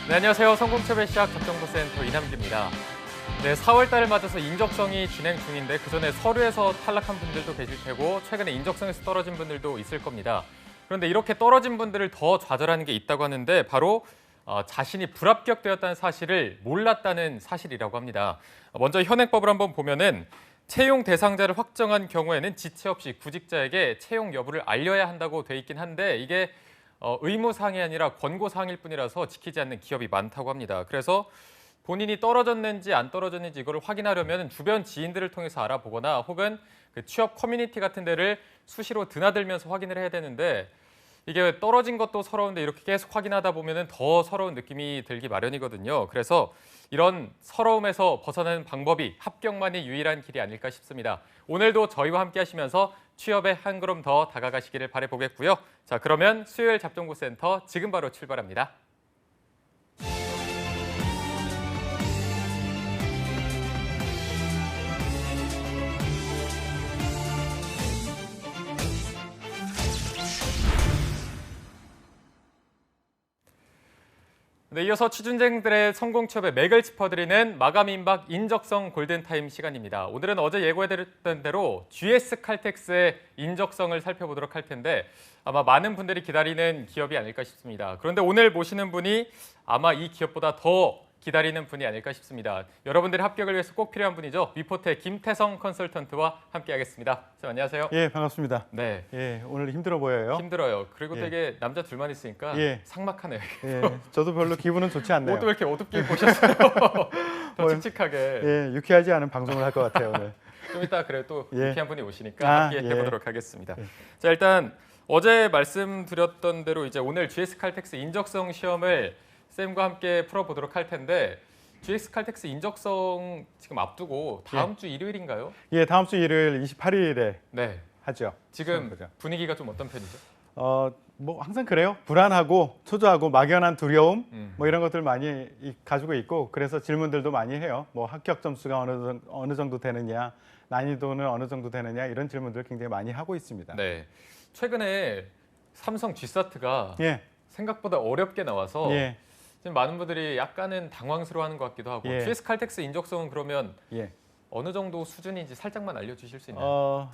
네, 안녕하세요. 성공채배 시작 접정보센터 이남기입니다. 네, 4월 달을 맞아서 인적성이 진행 중인데 그 전에 서류에서 탈락한 분들도 계실 테고 최근에 인적성에서 떨어진 분들도 있을 겁니다. 그런데 이렇게 떨어진 분들을 더 좌절하는 게 있다고 하는데 바로 자신이 불합격되었다는 사실을 몰랐다는 사실이라고 합니다. 먼저 현행법을 한번 보면은 채용 대상자를 확정한 경우에는 지체 없이 구직자에게 채용 여부를 알려야 한다고 돼 있긴 한데 이게 의무사항이 아니라 권고사항일 뿐이라서 지키지 않는 기업이 많다고 합니다. 그래서 본인이 떨어졌는지 안 떨어졌는지 이걸 확인하려면 주변 지인들을 통해서 알아보거나 혹은 그 취업 커뮤니티 같은 데를 수시로 드나들면서 확인을 해야 되는데 이게 떨어진 것도 서러운데 이렇게 계속 확인하다 보면 더 서러운 느낌이 들기 마련이거든요. 그래서 이런 서러움에서 벗어나는 방법이 합격만이 유일한 길이 아닐까 싶습니다. 오늘도 저희와 함께 하시면서 취업에 한 걸음 더 다가가시기를 바라보겠고요. 자, 그러면 수요일 잡정보센터 지금 바로 출발합니다. 네, 이어서 취준생들의 성공 취업의 맥을 짚어드리는 마감 임박 인적성 골든타임 시간입니다. 오늘은 어제 예고해드렸던 대로 GS 칼텍스의 인적성을 살펴보도록 할 텐데 아마 많은 분들이 기다리는 기업이 아닐까 싶습니다. 그런데 오늘 모시는 분이 아마 이 기업보다 더 기다리는 분이 아닐까 싶습니다. 여러분들의 합격을 위해서 꼭 필요한 분이죠. 위포트의 김태성 컨설턴트와 함께하겠습니다. 안녕하세요. 예, 반갑습니다. 네, 예, 오늘 힘들어 보여요. 힘들어요. 그리고 되게 남자 둘만 있으니까 삭막하네요. 예, 저도 별로 기분은 좋지 않네요. 옷도 왜 이렇게 어둡게 입으셨어요? 더 칙칙하게. 예, 유쾌하지 않은 방송을 할 것 같아요 오늘. 좀 이따 그래 또 유쾌한 분이 오시니까 함께 해보도록 하겠습니다. 예. 자, 일단 어제 말씀드렸던 대로 이제 오늘 GS 칼텍스 인적성 시험을 쌤과 함께 풀어보도록 할 텐데 GS 칼텍스 인적성 지금 앞두고 다음 주 일요일인가요? 예, 다음 주 일요일 28일에 네. 하죠. 지금 분위기가 좀 어떤 편이죠? 뭐 항상 그래요. 불안하고 초조하고 막연한 두려움 뭐 이런 것들 많이 가지고 있고 그래서 질문들도 많이 해요. 뭐 합격 점수가 어느 정도 되느냐, 난이도는 어느 정도 되느냐 이런 질문들 굉장히 많이 하고 있습니다. 네. 최근에 삼성 G사트가 생각보다 어렵게 나와서 지금 많은 분들이 약간은 당황스러워하는 것 같기도 하고 GS 칼텍스 인적성은 그러면 어느 정도 수준인지 살짝만 알려주실 수 있나요?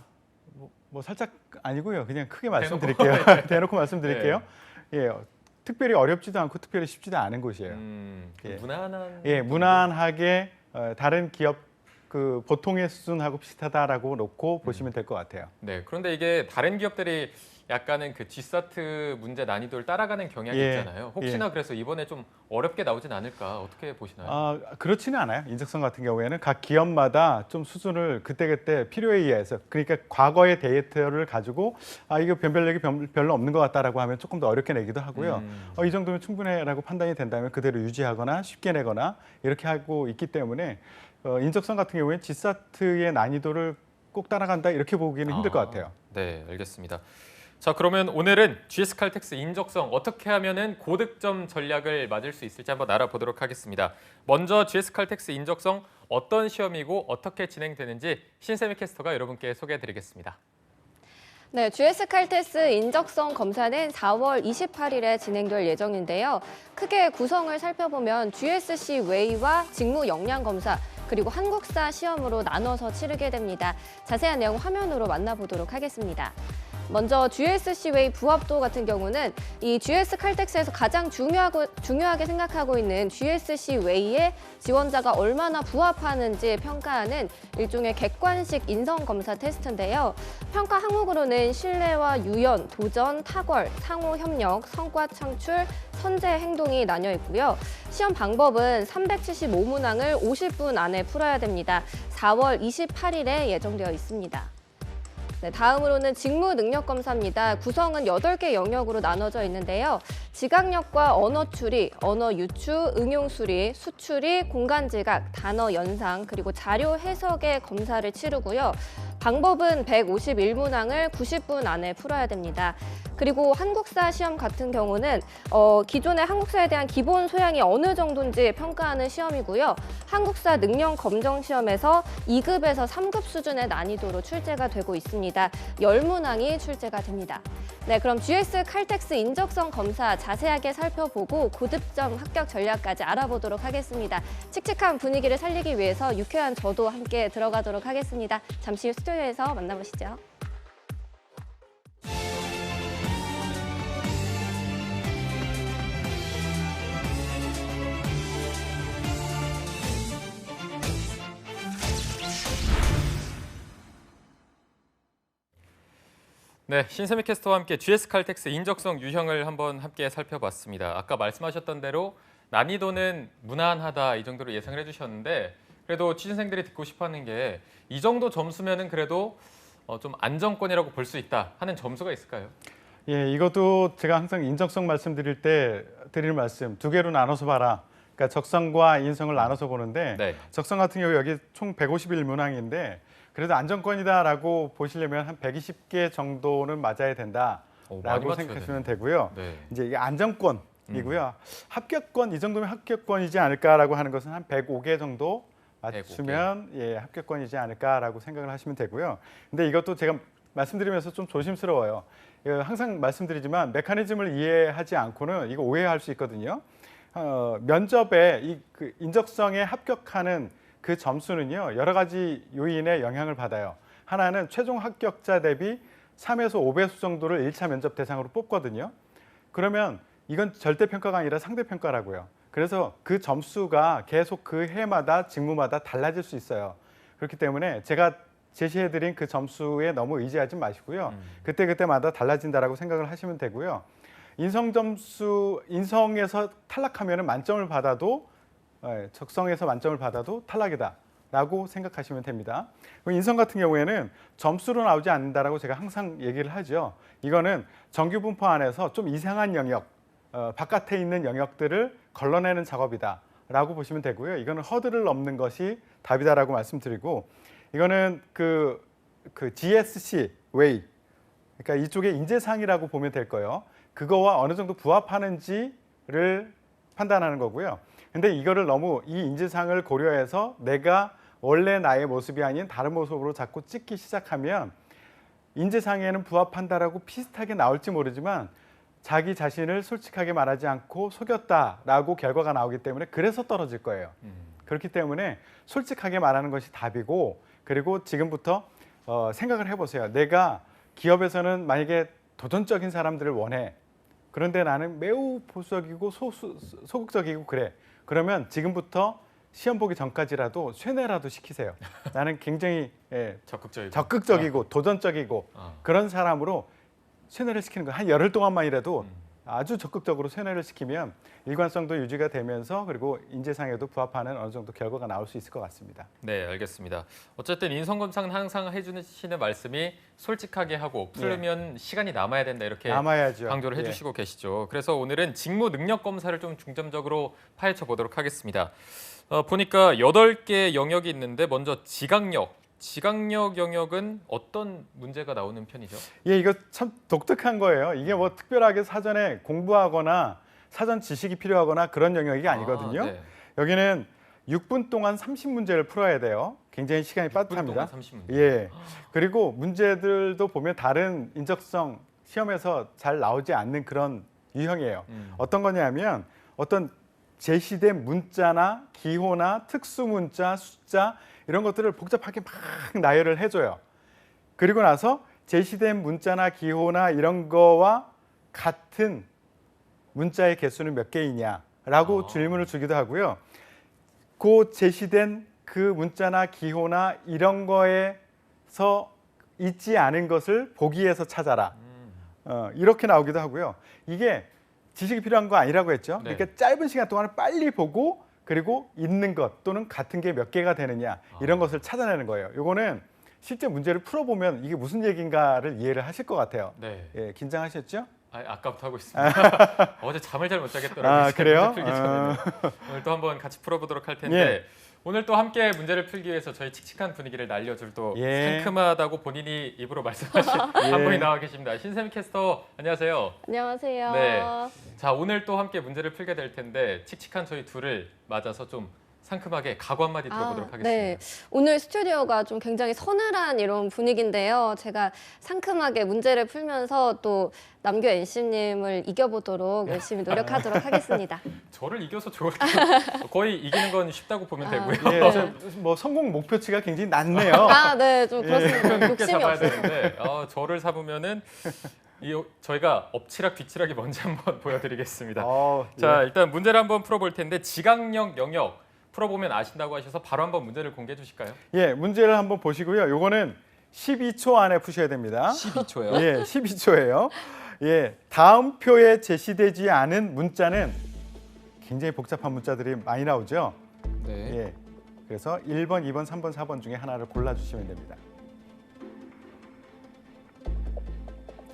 뭐 살짝 아니고요. 그냥 크게 말씀드릴게요. 대놓고 말씀드릴게요. 예, 특별히 어렵지도 않고 특별히 쉽지도 않은 곳이에요. 무난한. 예, 무난하게 다른 기업 그 보통의 수준하고 비슷하다라고 놓고 보시면 될 것 같아요. 네, 그런데 이게 다른 기업들이 약간은 그 G사트 문제 난이도를 따라가는 경향이 있잖아요. 혹시나 그래서 이번에 좀 어렵게 나오진 않을까 어떻게 보시나요? 그렇지는 않아요. 인적성 같은 경우에는 각 기업마다 좀 수준을 그때그때 필요에 의해서 그러니까 과거의 데이터를 가지고 이거 변별력이 별로 없는 것 같다라고 하면 조금 더 어렵게 내기도 하고요. 이 정도면 충분해라고 판단이 된다면 그대로 유지하거나 쉽게 내거나 이렇게 하고 있기 때문에 인적성 같은 경우에 G사트의 난이도를 꼭 따라간다 이렇게 보기는 힘들 것 같아요. 네, 알겠습니다. 자, 그러면 오늘은 GS 칼텍스 인적성 어떻게 하면은 고득점 전략을 맞을 수 있을지 한번 알아보도록 하겠습니다. 먼저 GS 칼텍스 인적성 어떤 시험이고 어떻게 진행되는지 신세미 캐스터가 여러분께 소개해드리겠습니다. 네, GS 칼텍스 인적성 검사는 4월 28일에 진행될 예정인데요. 크게 구성을 살펴보면 GSC 웨이와 직무 역량 검사 그리고 한국사 시험으로 나눠서 치르게 됩니다. 자세한 내용 화면으로 만나보도록 하겠습니다. 먼저 GSC 웨이 부합도 같은 경우는 이 GS 칼텍스에서 가장 중요하게 생각하고 있는 GSC 웨이에 지원자가 얼마나 부합하는지 평가하는 일종의 객관식 인성 검사 테스트인데요. 평가 항목으로는 신뢰와 유연, 도전, 탁월, 상호 협력, 성과 창출, 선제 행동이 나뉘어 있고요. 시험 방법은 375문항을 50분 안에 풀어야 됩니다. 4월 28일에 예정되어 있습니다. 네, 다음으로는 직무 능력 검사입니다. 구성은 8개 영역으로 나눠져 있는데요. 지각력과 언어 추리, 언어 유추, 응용 수리, 수추리, 공간 지각, 단어 연상, 그리고 자료 해석의 검사를 치르고요. 방법은 151문항을 90분 안에 풀어야 됩니다. 그리고 한국사 시험 같은 경우는 기존의 한국사에 대한 기본 소양이 어느 정도인지 평가하는 시험이고요. 한국사 능력 검정 시험에서 2급에서 3급 수준의 난이도로 출제가 되고 있습니다. 10문항이 출제가 됩니다. 네, 그럼 GS 칼텍스 인적성 검사 자세하게 살펴보고 고득점 합격 전략까지 알아보도록 하겠습니다. 칙칙한 분위기를 살리기 위해서 유쾌한 저도 함께 들어가도록 하겠습니다. 잠시 후 스튜디오에서 만나보시죠. 네, 신세미 캐스터와 함께 GS 칼텍스 인적성 유형을 한번 함께 살펴봤습니다. 아까 말씀하셨던 대로 난이도는 무난하다 이 정도로 예상을 해주셨는데 그래도 취준생들이 듣고 싶어하는 게 이 정도 점수면은 그래도 좀 안정권이라고 볼 수 있다 하는 점수가 있을까요? 예, 이것도 제가 항상 인적성 말씀드릴 때 드리는 말씀 두 개로 나눠서 봐라. 그러니까 적성과 인성을 나눠서 보는데 네. 적성 같은 경우 여기 총 151 문항인데 그래도 안정권이다라고 보시려면 한 120개 정도는 맞아야 많이 된다라고 맞춰야 생각하시면 되고요. 네. 이제 이게 안정권이고요. 합격권 이 정도면 합격권이지 않을까라고 하는 것은 한 105개 정도 맞추면 예, 합격권이지 않을까라고 생각을 하시면 되고요. 근데 이것도 제가 말씀드리면서 좀 조심스러워요. 항상 말씀드리지만 메커니즘을 이해하지 않고는 이거 오해할 수 있거든요. 면접에 그 인적성에 합격하는 그 점수는요, 여러 가지 요인의 영향을 받아요. 하나는 최종 합격자 대비 3에서 5배수 정도를 1차 면접 대상으로 뽑거든요. 그러면 이건 절대평가가 아니라 상대평가라고요. 그래서 그 점수가 계속 그 해마다 직무마다 달라질 수 있어요. 그렇기 때문에 제가 제시해드린 그 점수에 너무 의지하지 마시고요. 그때그때마다 달라진다라고 생각을 하시면 되고요. 인성에서 탈락하면 만점을 받아도 적성에서 만점을 받아도 탈락이다라고 생각하시면 됩니다. 인성 같은 경우에는 점수로 나오지 않는다라고 제가 항상 얘기를 하죠. 이거는 정규 분포 안에서 좀 이상한 영역, 바깥에 있는 영역들을 걸러내는 작업이다라고 보시면 되고요. 이거는 허들을 넘는 것이 답이다라고 말씀드리고, 이거는 그 GSC 웨이, 그러니까 이쪽에 인재상이라고 보면 될 거예요. 그거와 어느 정도 부합하는지를 판단하는 거고요. 근데 이거를 너무 이 인재상을 고려해서 내가 원래 나의 모습이 아닌 다른 모습으로 자꾸 찍기 시작하면 인재상에는 부합한다라고 비슷하게 나올지 모르지만 자기 자신을 솔직하게 말하지 않고 속였다라고 결과가 나오기 때문에 그래서 떨어질 거예요. 그렇기 때문에 솔직하게 말하는 것이 답이고, 그리고 지금부터 생각을 해보세요. 내가 기업에서는 만약에 도전적인 사람들을 원해. 그런데 나는 매우 보수적이고 소극적이고 그래. 그러면 지금부터 시험 보기 전까지라도 쇠뇌라도 시키세요. 나는 굉장히 적극적이고 도전적이고 그런 사람으로 쇠뇌를 시키는 거예요. 한 열흘 동안만이라도 아주 적극적으로 쇠뇌를 시키면 일관성도 유지가 되면서 그리고 인재상에도 부합하는 어느 정도 결과가 나올 수 있을 것 같습니다. 네, 알겠습니다. 어쨌든 인성검사는 항상 해주시는 말씀이 솔직하게 하고 풀으면 시간이 남아야 된다 이렇게 남아야죠. 강조를 해주시고 계시죠. 그래서 오늘은 직무 능력 검사를 좀 중점적으로 파헤쳐 보도록 하겠습니다. 보니까 8개 영역이 있는데 먼저 지각력 영역은 어떤 문제가 나오는 편이죠? 예, 이거 참 독특한 거예요. 이게 뭐 특별하게 사전에 공부하거나 사전 지식이 필요하거나 그런 영역이 아니거든요. 네. 여기는 6분 동안 30문제를 풀어야 돼요. 굉장히 시간이 6분 빠듯합니다. 동안 30문제. 예. 그리고 문제들도 보면 다른 인적성 시험에서 잘 나오지 않는 그런 유형이에요. 어떤 거냐면 어떤 제시된 문자나 기호나 특수 문자, 숫자 이런 것들을 복잡하게 막 나열을 해줘요. 그리고 나서 제시된 문자나 기호나 이런 거와 같은 문자의 개수는 몇 개이냐라고 질문을 주기도 하고요. 그 제시된 그 문자나 기호나 이런 거에서 있지 않은 것을 보기에서 찾아라. 이렇게 나오기도 하고요. 이게 지식이 필요한 거 아니라고 했죠. 네. 그러니까 짧은 시간 동안 빨리 보고 그리고 있는 것 또는 같은 게 몇 개가 되느냐 이런 것을 찾아내는 거예요. 이거는 실제 문제를 풀어보면 이게 무슨 얘기인가를 이해를 하실 것 같아요. 네. 예, 긴장하셨죠? 아까부터 하고 있습니다. 어제 잠을 잘 못 자겠더라고요. 그래요? 풀기 전에는. 오늘 또 한번 같이 풀어보도록 할 텐데 오늘 또 함께 문제를 풀기 위해서 저희 칙칙한 분위기를 날려줄 또 상큼하다고 본인이 입으로 말씀하신 한 분이 나와 계십니다. 신세미 캐스터 안녕하세요. 안녕하세요. 네. 자, 오늘 또 함께 문제를 풀게 될 텐데 칙칙한 저희 둘을 맞아서 좀 상큼하게 각오 한마디 들어보도록 하겠습니다. 네. 오늘 스튜디오가 좀 굉장히 서늘한 이런 분위기인데요. 제가 상큼하게 문제를 풀면서 또 남규 NC님을 이겨보도록 열심히 노력하도록 하겠습니다. 저를 이겨서 거의 이기는 건 쉽다고 보면 되고요. 예, 뭐 성공 목표치가 굉장히 낮네요. 네, 좀 그렇습니다. 높게 욕심이 잡아야 없어요. 되는데 저를 잡으면은 저희가 엎치락 뒤치락이 뭔지 한번 보여드리겠습니다. 자, 일단 문제를 한번 풀어볼 텐데 지각력 영역 풀어보면 아신다고 하셔서 바로 한번 문제를 공개해 주실까요? 예, 문제를 한번 보시고요. 요거는 12초 안에 푸셔야 됩니다. 12초요. 예, 12초예요. 예, 다음 표에 제시되지 않은 문자는 굉장히 복잡한 문자들이 많이 나오죠. 네. 예, 그래서 1번, 2번, 3번, 4번 중에 하나를 골라주시면 됩니다.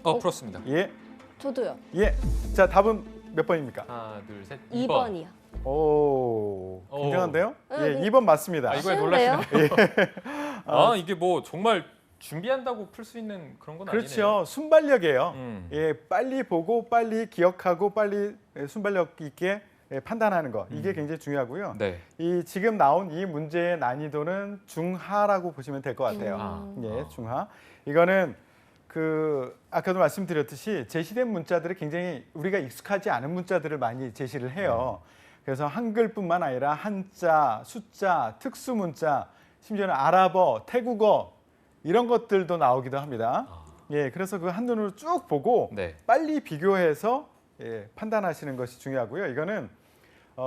풀었습니다. 예, 저도요. 예. 자, 답은 몇 번입니까? 하나, 둘, 셋. 2번이요. 오, 굉장한데요? 네, 예, 네. 2번 맞습니다. 이거에 쉬운데요? 놀라시나요? 이게 뭐 정말 준비한다고 풀 수 있는 그런 건 아니네요. 그렇죠. 순발력이에요. 음. 예, 빨리 보고 빨리 기억하고 빨리 순발력 있게 판단하는 거 이게 굉장히 중요하고요. 네. 이 지금 나온 이 문제의 난이도는 중하라고 보시면 될 것 같아요. 예, 중하. 이거는 그 아까도 말씀드렸듯이 제시된 문자들이 굉장히 우리가 익숙하지 않은 문자들을 많이 제시를 해요. 그래서 한글뿐만 아니라 한자, 숫자, 특수 문자, 심지어는 아랍어, 태국어 이런 것들도 나오기도 합니다. 예, 그래서 그 한눈으로 쭉 보고 네. 빨리 비교해서 판단하시는 것이 중요하고요. 이거는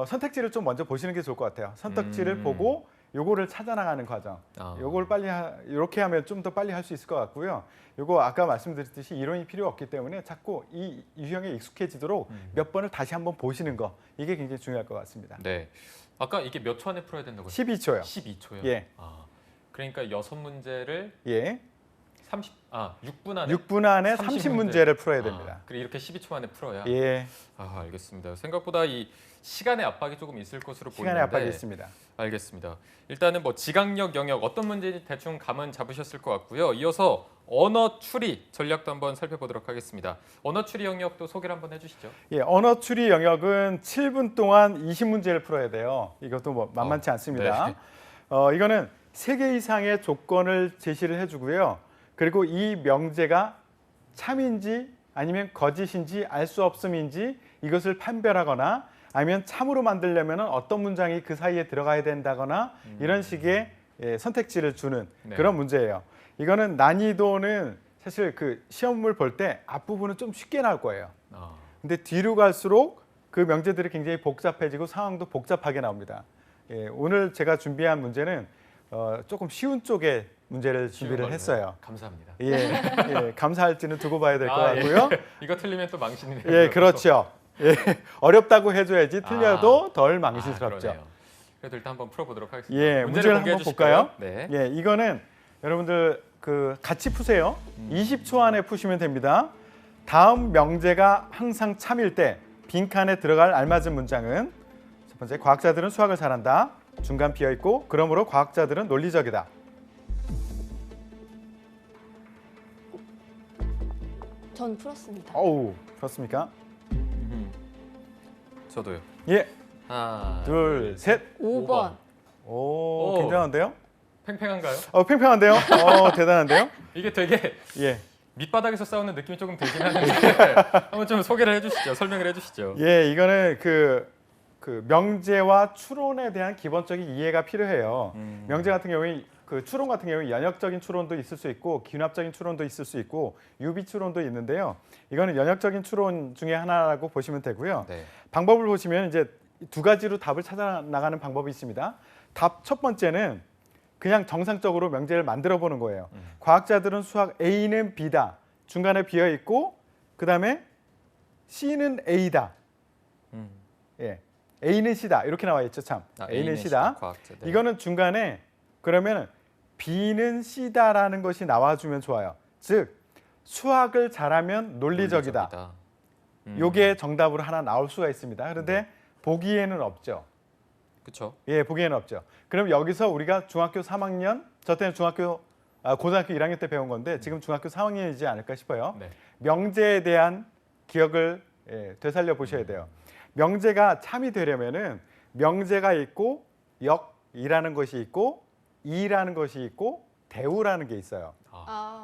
선택지를 좀 먼저 보시는 게 좋을 것 같아요. 선택지를 보고 요거를 찾아 나가는 과정. 요걸 빨리 이렇게 하면 좀 더 빨리 할 수 있을 것 같고요. 요거 아까 말씀드렸듯이 이론이 필요 없기 때문에 자꾸 이 유형에 익숙해지도록 몇 번을 다시 한번 보시는 거 이게 굉장히 중요할 것 같습니다. 네. 아까 이게 몇 초 안에 풀어야 된다고요? 12초요. 12초요. 예. 그러니까 6문제를 예. 6분 안에 6분 안에 30 30문제를 풀어야 됩니다. 그리고 이렇게 12초 안에 풀어야. 예. 알겠습니다. 생각보다 이 시간의 압박이 조금 있을 것으로 시간의 보이는데. 압박이 있습니다. 알겠습니다. 일단은 뭐 지각력 영역 어떤 문제인지 대충 감은 잡으셨을 것 같고요. 이어서 언어 추리 전략도 한번 살펴보도록 하겠습니다. 언어 추리 영역도 소개를 한번 해주시죠. 예, 언어 추리 영역은 7분 동안 20문제를 풀어야 돼요. 이것도 뭐 만만치 않습니다. 네. 이거는 3개 이상의 조건을 제시를 해주고요. 그리고 이 명제가 참인지 아니면 거짓인지 알 수 없음인지 이것을 판별하거나 아니면 참으로 만들려면 어떤 문장이 그 사이에 들어가야 된다거나 이런 식의 선택지를 주는 그런 문제예요. 이거는 난이도는 사실 그 시험을 볼 때 앞부분은 좀 쉽게 나올 거예요. 근데 뒤로 갈수록 그 명제들이 굉장히 복잡해지고 상황도 복잡하게 나옵니다. 오늘 제가 준비한 문제는 조금 쉬운 쪽의 문제를 준비를 했어요. 감사합니다. 감사할지는 두고 봐야 될 것 같고요. 이거 틀리면 또 망신이네요. 예, 그렇죠. 어렵다고 해줘야지 틀려도 덜 망신스럽죠. 그러네요. 그래도 일단 한번 풀어보도록 하겠습니다. 예, 문제를 한번 볼까요? 네. 예, 이거는 여러분들 그 같이 푸세요. 20초 안에 푸시면 됩니다. 다음 명제가 항상 참일 때 빈칸에 들어갈 알맞은 문장은 첫 번째, 과학자들은 수학을 잘한다. 중간 비어 있고 그러므로 과학자들은 논리적이다. 전 풀었습니다. 어우, 그렇습니까? 저도요. 예, 하나, 둘, 셋. 5번. 오, 굉장한데요? 팽팽한가요? 팽팽한데요? 대단한데요? 이게 되게 예. 밑바닥에서 싸우는 느낌이 조금 들긴 하는데 한번 좀 소개를 해주시죠. 설명을 해주시죠. 예, 이거는 그 명제와 추론에 대한 기본적인 이해가 필요해요. 명제 같은 경우에 그 추론 같은 경우에 연역적인 추론도 있을 수 있고 기납적인 추론도 있을 수 있고 유비 추론도 있는데요. 이거는 연역적인 추론 중에 하나라고 보시면 되고요. 네. 방법을 보시면 이제 두 가지로 답을 찾아 나가는 방법이 있습니다. 답 첫 번째는 그냥 정상적으로 명제를 만들어 보는 거예요. 과학자들은 수학 A는 B다. 중간에 비어 있고 그다음에 C는 A다. 예. A는 C다. 이렇게 나와 있죠, 참. A는 C다. 과학자들. 이거는 중간에 그러면 B는 C다라는 것이 나와주면 좋아요. 즉 수학을 잘하면 논리적이다. 요게 정답으로 하나 나올 수가 있습니다. 그런데 보기에는 없죠. 그렇죠. 예, 보기에는 없죠. 그럼 여기서 우리가 중학교 3학년, 저 때는 고등학교 1학년 때 배운 건데 지금 중학교 3학년이지 않을까 싶어요. 네. 명제에 대한 기억을 되살려 보셔야 돼요. 명제가 참이 되려면은 명제가 있고 역이라는 것이 있고 이라는 것이 있고 대우라는 게 있어요.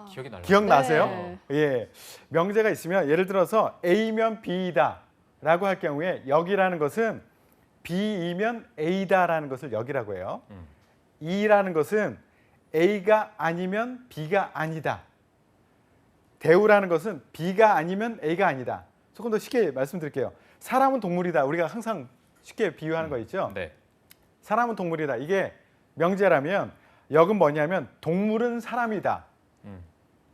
기억이 날라요. 기억나세요? 네. 예. 명제가 있으면 예를 들어서 A면 B이다라고 할 경우에 역이라는 것은 B이면 A다라는 것을 역이라고 해요. 이라는 것은 A가 아니면 B가 아니다. 대우라는 것은 B가 아니면 A가 아니다. 조금 더 쉽게 말씀드릴게요. 사람은 동물이다. 우리가 항상 쉽게 비유하는 거 있죠. 네. 사람은 동물이다. 이게 명제라면 역은 뭐냐면 동물은 사람이다.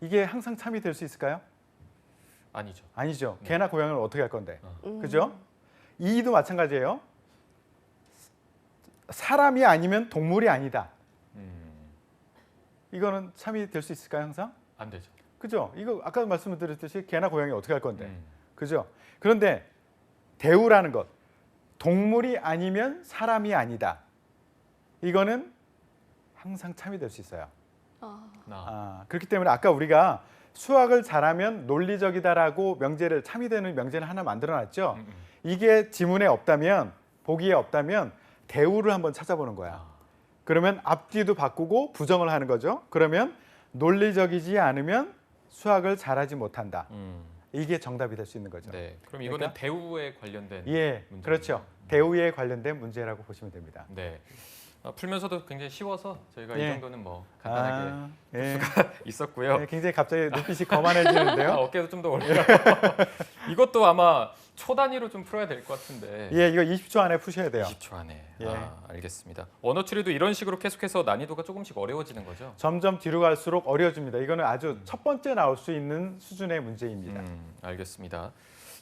이게 항상 참이 될 수 있을까요? 아니죠. 아니죠. 네. 개나 고양이를 어떻게 할 건데. 그죠? 이도 마찬가지예요. 사람이 아니면 동물이 아니다. 이거는 참이 될 수 있을까요, 항상? 안 되죠. 그죠? 이거 아까 말씀드렸듯이 개나 고양이 어떻게 할 건데. 음. 그죠? 그런데 대우라는 것. 동물이 아니면 사람이 아니다. 이거는 항상 참이 될 수 있어요. 그렇기 때문에 아까 우리가 수학을 잘하면 논리적이다라고 명제를 참이 되는 명제를 하나 만들어놨죠. 이게 지문에 없다면 보기에 없다면 대우를 한번 찾아보는 거야. 그러면 앞뒤도 바꾸고 부정을 하는 거죠. 그러면 논리적이지 않으면 수학을 잘하지 못한다. 이게 정답이 될 수 있는 거죠. 네. 그럼 이거는 그러니까? 대우에 관련된 예, 문제죠. 그렇죠. 대우에 관련된 문제라고 보시면 됩니다. 네. 풀면서도 굉장히 쉬워서 저희가 예. 이 정도는 뭐 간단하게 예. 있었고요. 네, 굉장히 갑자기 눈빛이 거만해지는데요. 어깨도 좀 더 올려요. 이것도 아마 초 단위로 좀 풀어야 될 것 같은데. 예, 이거 20초 안에 푸셔야 돼요. 20초 안에. 예. 알겠습니다. 언어 추리도 이런 식으로 계속해서 난이도가 조금씩 어려워지는 거죠? 점점 뒤로 갈수록 어려워집니다. 이거는 아주 첫 번째 나올 수 있는 수준의 문제입니다. 알겠습니다.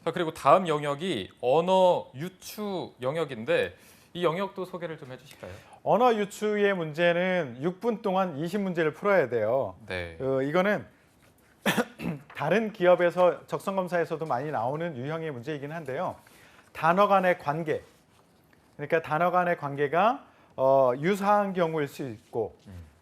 자, 그리고 다음 영역이 언어 유추 영역인데 이 영역도 소개를 좀 해주실까요? 언어 유추의 문제는 6분 동안 20문제를 풀어야 돼요. 네. 이거는 다른 기업에서 적성 검사에서도 많이 나오는 유형의 문제이긴 한데요. 단어 간의 관계, 그러니까 단어 간의 관계가 유사한 경우일 수 있고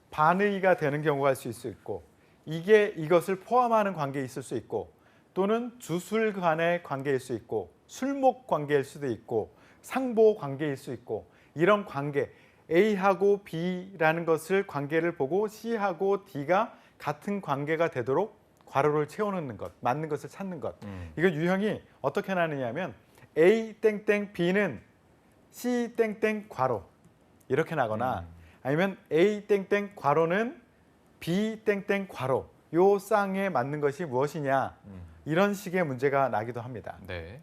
반의가 되는 경우가 있을 수 있고 이게 이것을 포함하는 관계에 있을 수 있고 또는 주술 간의 관계일 수 있고 술목 관계일 수도 있고 상보 관계일 수 있고 이런 관계 A하고 B라는 것을 관계를 보고 C하고 D가 같은 관계가 되도록 괄호를 채워넣는 것, 맞는 것을 찾는 것. 이거 유형이 어떻게 나느냐면 A 땡땡 B는 C 땡땡 괄호 이렇게 나거나 아니면 A 땡땡 괄호는 B 땡땡 괄호 요 쌍에 맞는 것이 무엇이냐 이런 식의 문제가 나기도 합니다. 네.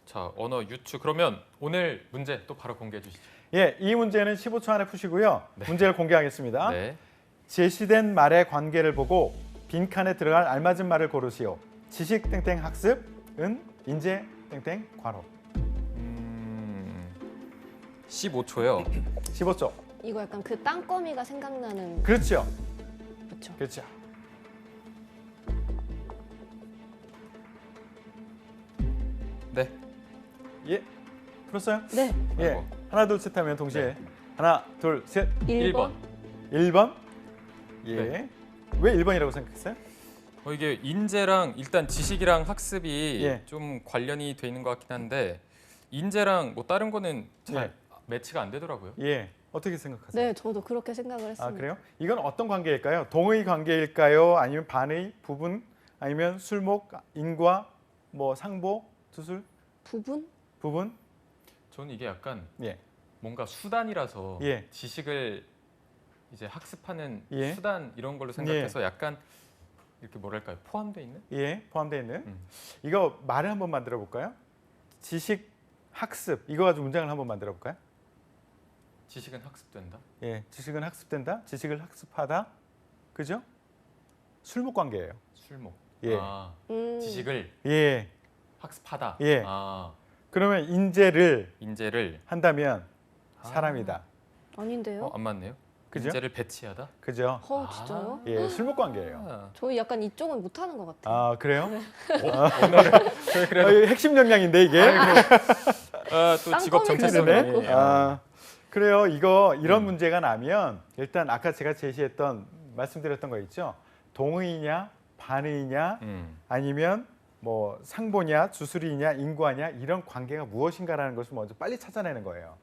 자, 언어 유추. 그러면 오늘 문제 또 바로 공개해 주시죠. 예, 이 문제는 15초 안에 푸시고요. 네. 문제를 공개하겠습니다. 네. 제시된 말의 관계를 보고 빈칸에 들어갈 알맞은 말을 고르시오. 지식 땡땡 학습은 인재 땡땡 괄호. 15초요. 15초. 이거 약간 그 땅거미가 생각나는 그렇죠. 그렇죠. 그렇죠. 네. 예. 풀었어요? 네. 예. 아이고. 하나 둘 셋 하면 동시에 하나 둘 셋. 1번. 1번. 예. 네. 왜 1번이라고 생각했어요? 이게 인재랑 일단 지식이랑 학습이 예. 좀 관련이 돼 있는 것 같긴 한데 인재랑 뭐 다른 거는 잘 예. 매치가 안 되더라고요. 예. 어떻게 생각하세요? 네, 저도 그렇게 생각을 했습니다. 아, 그래요? 이건 어떤 관계일까요? 동의 관계일까요? 아니면 반의, 부분, 아니면 술목, 인과, 뭐 상보, 주술, 부분? 부분? 저는 이게 약간 예. 뭔가 수단이라서 예. 지식을 이제 학습하는 예. 수단 이런 걸로 생각해서 약간 이렇게 뭐랄까요 포함되어 있는? 예, 포함되어 있는. 이거 말을 한번 만들어 볼까요? 지식, 학습 이거 가지고 문장을 한번 만들어 볼까요? 지식은 학습된다. 예, 지식은 학습된다. 지식을 학습하다. 그죠? 술목 관계예요. 술목. 예. 지식을 예. 학습하다. 예. 그러면 인재를 인재를 한다면 사람이다. 아닌데요? 안 맞네요. 그죠? 인재를 배치하다. 그죠? 진짜요? 예, 술목 관계예요. 저희 약간 이쪽은 못하는 것 같아요. 아, 그래요? 저희 그래도 핵심 역량인데 이게. 또 직업 땅콩이 정체성이. 그래도 그래요. 이런 문제가 나면 일단 아까 제가 제시했던 말씀드렸던 거 있죠. 동의냐, 반의냐, 아니면 뭐 상보냐, 주술이냐, 인과냐 이런 관계가 무엇인가라는 것을 먼저 빨리 찾아내는 거예요.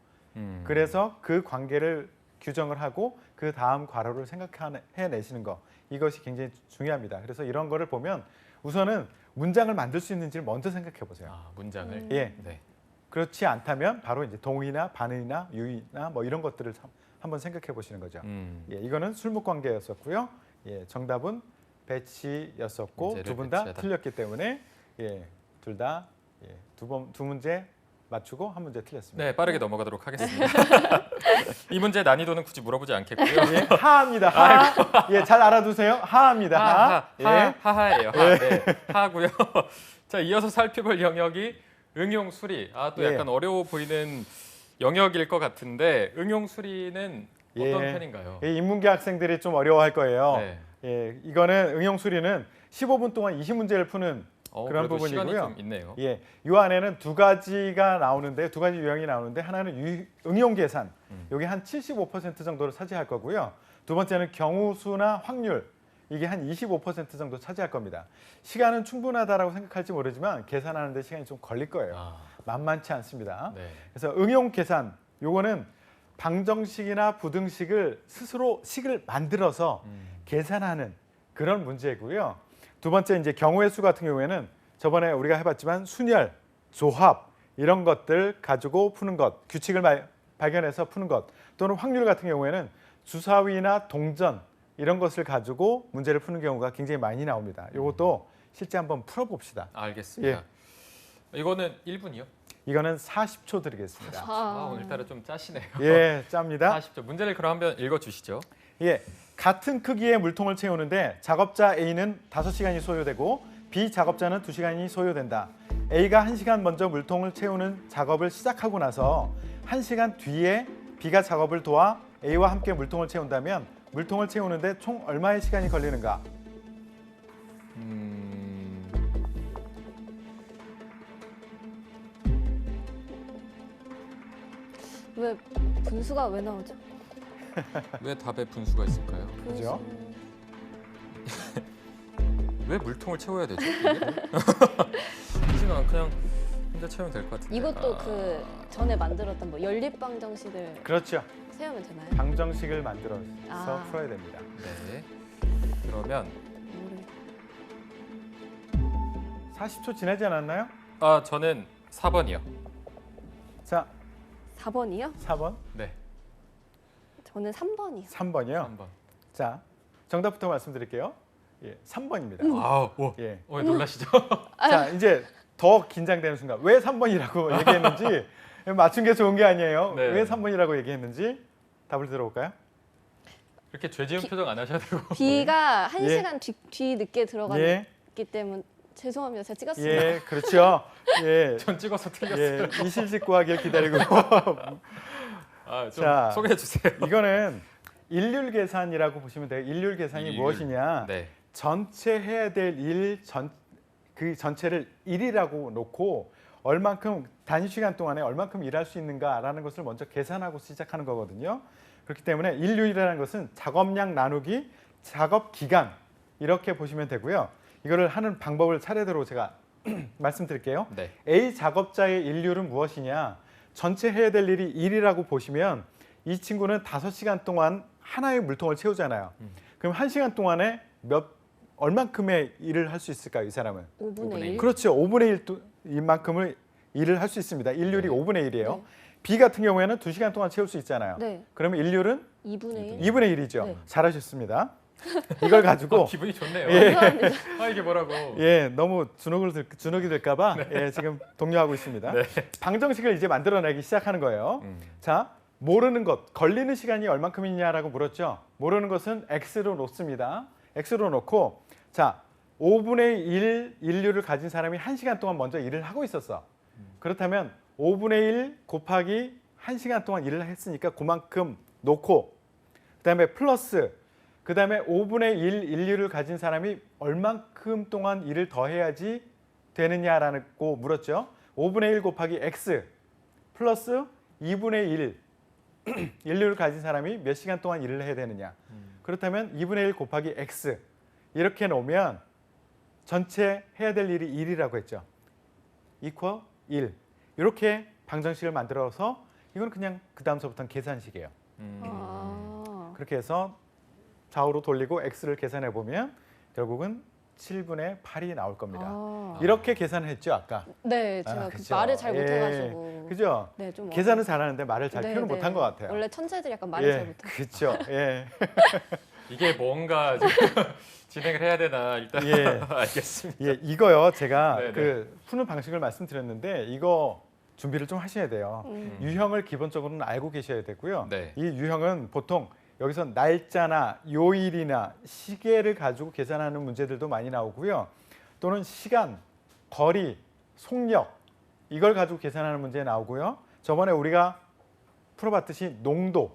그래서 그 관계를 규정을 하고 그 다음 괄호를 생각해내시는 거 이것이 굉장히 중요합니다. 그래서 이런 거를 보면 우선은 문장을 만들 수 있는지를 먼저 생각해 보세요. 아, 문장을. 예. 네. 그렇지 않다면 바로 이제 동의나 반의나 유의나 뭐 이런 것들을 한번 생각해 보시는 거죠. 예, 이거는 술목 관계였었고요. 예, 정답은 배치였었고 두 분 다 배치하다. 틀렸기 때문에 예, 둘 다 예, 두 문제 맞추고 한 문제 틀렸습니다. 네, 빠르게 넘어가도록 하겠습니다. 이 문제 난이도는 굳이 물어보지 않겠고요. 예, 하합니다. 하. 예, 잘 알아두세요. 하합니다. 하. 예. 하하예요. 하. 네, 하고요. 자, 이어서 살펴볼 영역이 응용 수리. 아, 또 예. 약간 어려워 보이는 영역일 것 같은데 응용 수리는 어떤 예. 편인가요? 이 인문계 학생들이 좀 어려워할 거예요. 네. 예, 이거는 응용 수리는 15분 동안 20문제를 푸는 그런 그래도 시간이 부분이고요. 좀 있네요. 예, 이 안에는 두 가지가 나오는데 두 가지 유형이 나오는데 하나는 응용 계산, 이게 한 75% 정도를 차지할 거고요. 두 번째는 경우수나 확률, 이게 한 25% 정도 차지할 겁니다. 시간은 충분하다라고 생각할지 모르지만 계산하는데 시간이 좀 걸릴 거예요. 아, 만만치 않습니다. 네. 그래서 응용 계산, 요거는 방정식이나 부등식을 스스로 식을 만들어서 계산하는 그런 문제고요. 두 번째 이제 경우의 수 같은 경우에는 저번에 우리가 해봤지만 순열, 조합 이런 것들 가지고 푸는 것, 규칙을 발견해서 푸는 것, 또는 확률 같은 경우에는 주사위나 동전 이런 것을 가지고 문제를 푸는 경우가 굉장히 많이 나옵니다. 이것도 실제 한번 풀어봅시다. 알겠습니다. 이거는 1분이요? 이거는 40초 드리겠습니다. 오늘따라 좀 짜시네요. 예, 짭니다. 40초. 문제를 그럼 한번 읽어주시죠. 예, 같은 크기의 물통을 채우는데 작업자 A는 5시간이 소요되고 B 작업자는 2시간이 소요된다. A가 1시간 먼저 물통을 채우는 작업을 시작하고 나서 1시간 뒤에 B가 작업을 도와 A와 함께 물통을 채운다면 물통을 채우는데 총 얼마의 시간이 걸리는가? 왜 분수가 왜 나오죠? 왜 답에 분수가 있을까요? 그죠? 왜 물통을 채워야 되죠? 이시간 그냥 혼자 채우면 될 것 같은데. 이것도 그 전에 만들었던 뭐 연립방정식을 그렇죠. 세우면 되나요? 방정식을 만들어서 아. 풀어야 됩니다. 네. 그러면 40초 지나지 않았나요? 저는 4번이요. 자, 4번이요? 4번, 네. 저는 3번이요. 3번이요. 3번. 자, 정답부터 말씀드릴게요. 예, 3번입니다. 아우, 오. 예. 놀라시죠? 자, 이제 더 긴장되는 순간 왜 3번이라고 얘기했는지 맞춘 게 좋은 게 아니에요. 네. 왜 3번이라고 얘기했는지 답을 들어볼까요? 이렇게 죄지은 표정 안 하셔도 되고. B가 한 예. 시간 뒤 늦게 들어갔기 예, 때문에 죄송합니다. 제가 찍었습니다. 예, 그렇죠. 예, 전 찍어서 틀렸어요. 예, 이실직고하길 기다리고. 좀 자, 소개해 주세요. 이거는 일률 계산이라고 보시면 돼요. 일률 계산이 일률. 무엇이냐? 네. 전체 해야 될 일 그 전체를 일이라고 놓고 얼만큼 단위 시간 동안에 얼만큼 일할 수 있는가라는 것을 먼저 계산하고 시작하는 거거든요. 그렇기 때문에 일률이라는 것은 작업량 나누기 작업 기간 이렇게 보시면 되고요. 이거를 하는 방법을 차례대로 제가 말씀드릴게요. 네. A 작업자의 일률은 무엇이냐? 전체 해야 될 일이 일이라고 보시면 이 친구는 5시간 동안 하나의 물통을 채우잖아요. 그럼 1시간 동안에 얼만큼의 일을 할 수 있을까요, 이 사람은? 5분의 1. 그렇죠. 5분의 1만큼을 일을 할 수 있습니다. 일률이 네. 5분의 1이에요. 네. B 같은 경우에는 2시간 동안 채울 수 있잖아요. 네. 그러면 일률은 2분의 1. 2분의 1이죠. 네. 잘하셨습니다. 이걸 가지고 기분이 좋네요. 예. 감사합니다. 이게 뭐라고? 예, 너무 주눅이 될까봐 예, 지금 독려하고 있습니다. 네. 방정식을 이제 만들어내기 시작하는 거예요. 자, 모르는 것, 걸리는 시간이 얼만큼이냐라고 물었죠. 모르는 것은 x로 놓습니다. x로 놓고 자, 5분의 1 인류를 가진 사람이 1시간 동안 먼저 일을 하고 있었어. 그렇다면 5분의 1 곱하기 1시간 동안 일을 했으니까 그만큼 놓고 그다음에 플러스 그다음에 5분의 1 인류를 가진 사람이 얼만큼 동안 일을 더 해야지 되느냐라고 물었죠. 5분의 1 곱하기 x 플러스 2분의 1 인류를 가진 사람이 몇 시간 동안 일을 해야 되느냐. 그렇다면 2분의 1 곱하기 x 이렇게 놓으면 전체 해야 될 일이 1이라고 했죠. equal 1. 이렇게 방정식을 만들어서 이건 그냥 그 다음서부터는 계산식이에요. 아. 그렇게 해서 좌우로 돌리고 x를 계산해 보면 결국은 7분의 8이 나올 겁니다. 아. 이렇게 계산을 했죠 아까. 네, 제가 그 그죠? 말을 잘 예, 못해가지고. 그죠? 네, 좀 계산은 잘하는데 말을 잘 네, 표현 네. 못한 것 같아요. 원래 천재들이 약간 말을 잘 예, 못해요. 그렇죠. 예, 이게 뭔가 지금 진행을 해야 되나 일단 예. 알겠습니다. 예, 이거요. 제가 네, 네. 그 푸는 방식을 말씀드렸는데 이거 준비를 좀 하셔야 돼요. 유형을 기본적으로는 알고 계셔야 되고요. 네. 이 유형은 보통 여기서 날짜나 요일이나 시계를 가지고 계산하는 문제들도 많이 나오고요. 또는 시간, 거리, 속력 이걸 가지고 계산하는 문제 나오고요. 저번에 우리가 풀어봤듯이 농도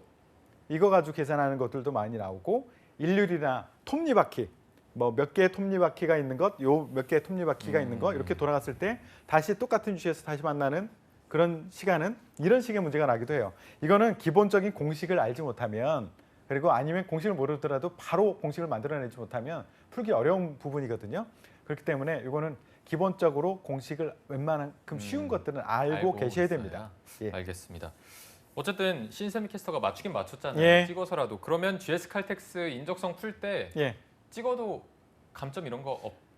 이거 가지고 계산하는 것들도 많이 나오고 일률이나 톱니바퀴 뭐 몇 개의 톱니바퀴가 있는 것, 요 몇 개의 톱니바퀴가 있는 것 이렇게 돌아갔을 때 다시 똑같은 주에서 다시 만나는 그런 시간은 이런 식의 문제가 나기도 해요. 이거는 기본적인 공식을 알지 못하면 그리고 아니면 공식을 모르더라도 바로 공식을 만들어내지 못하면 풀기 어려운 부분이거든요. 그렇기 때문에 이거는 기본적으로 공식을 웬만큼 쉬운 것들은 알고 계셔야 있어야. 됩니다. 예. 알겠습니다. 어쨌든 신세미 캐스터가 맞추긴 맞췄잖아요. 예. 찍어서라도. 그러면 GS 칼텍스 인적성 풀 때 예. 찍어도 감점 이런 거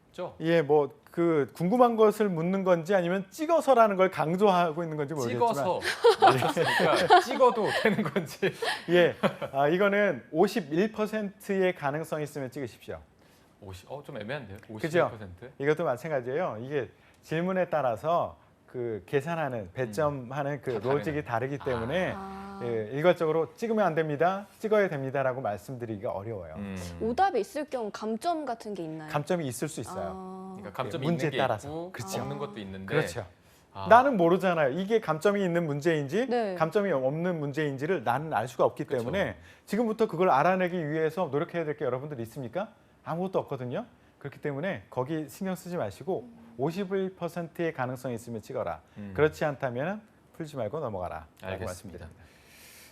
없죠? 예, 뭐 그 궁금한 것을 묻는 건지 아니면 찍어서라는 걸 강조하고 있는 건지 모르겠지만 찍어서 맞췄으니까 찍어도 되는 건지. 예, 이거는 51%의 가능성이 있으면 찍으십시오. 50, 좀 애매한데요? 51%? 그죠? 이것도 마찬가지예요. 이게 질문에 따라서 그 계산하는 배점하는 그 다 로직이 다르기 때문에 아. 예, 일괄적으로 찍으면 안 됩니다, 찍어야 됩니다라고 말씀드리기가 어려워요. 오답이 있을 경우 감점 같은 게 있나요? 감점이 있을 수 있어요. 아. 그러니까 감점이 문제에 있는 게 따라서. 있고 그렇죠. 없는 것도 있는데. 그렇죠. 아, 나는 모르잖아요. 이게 감점이 있는 문제인지 네. 감점이 없는 문제인지를 나는 알 수가 없기 그쵸. 때문에 지금부터 그걸 알아내기 위해서 노력해야 될 게 여러분들 있습니까? 아무것도 없거든요. 그렇기 때문에 거기 신경 쓰지 마시고 51%의 가능성이 있으면 찍어라. 그렇지 않다면 풀지 말고 넘어가라. 라고 알겠습니다. 말씀드립니다.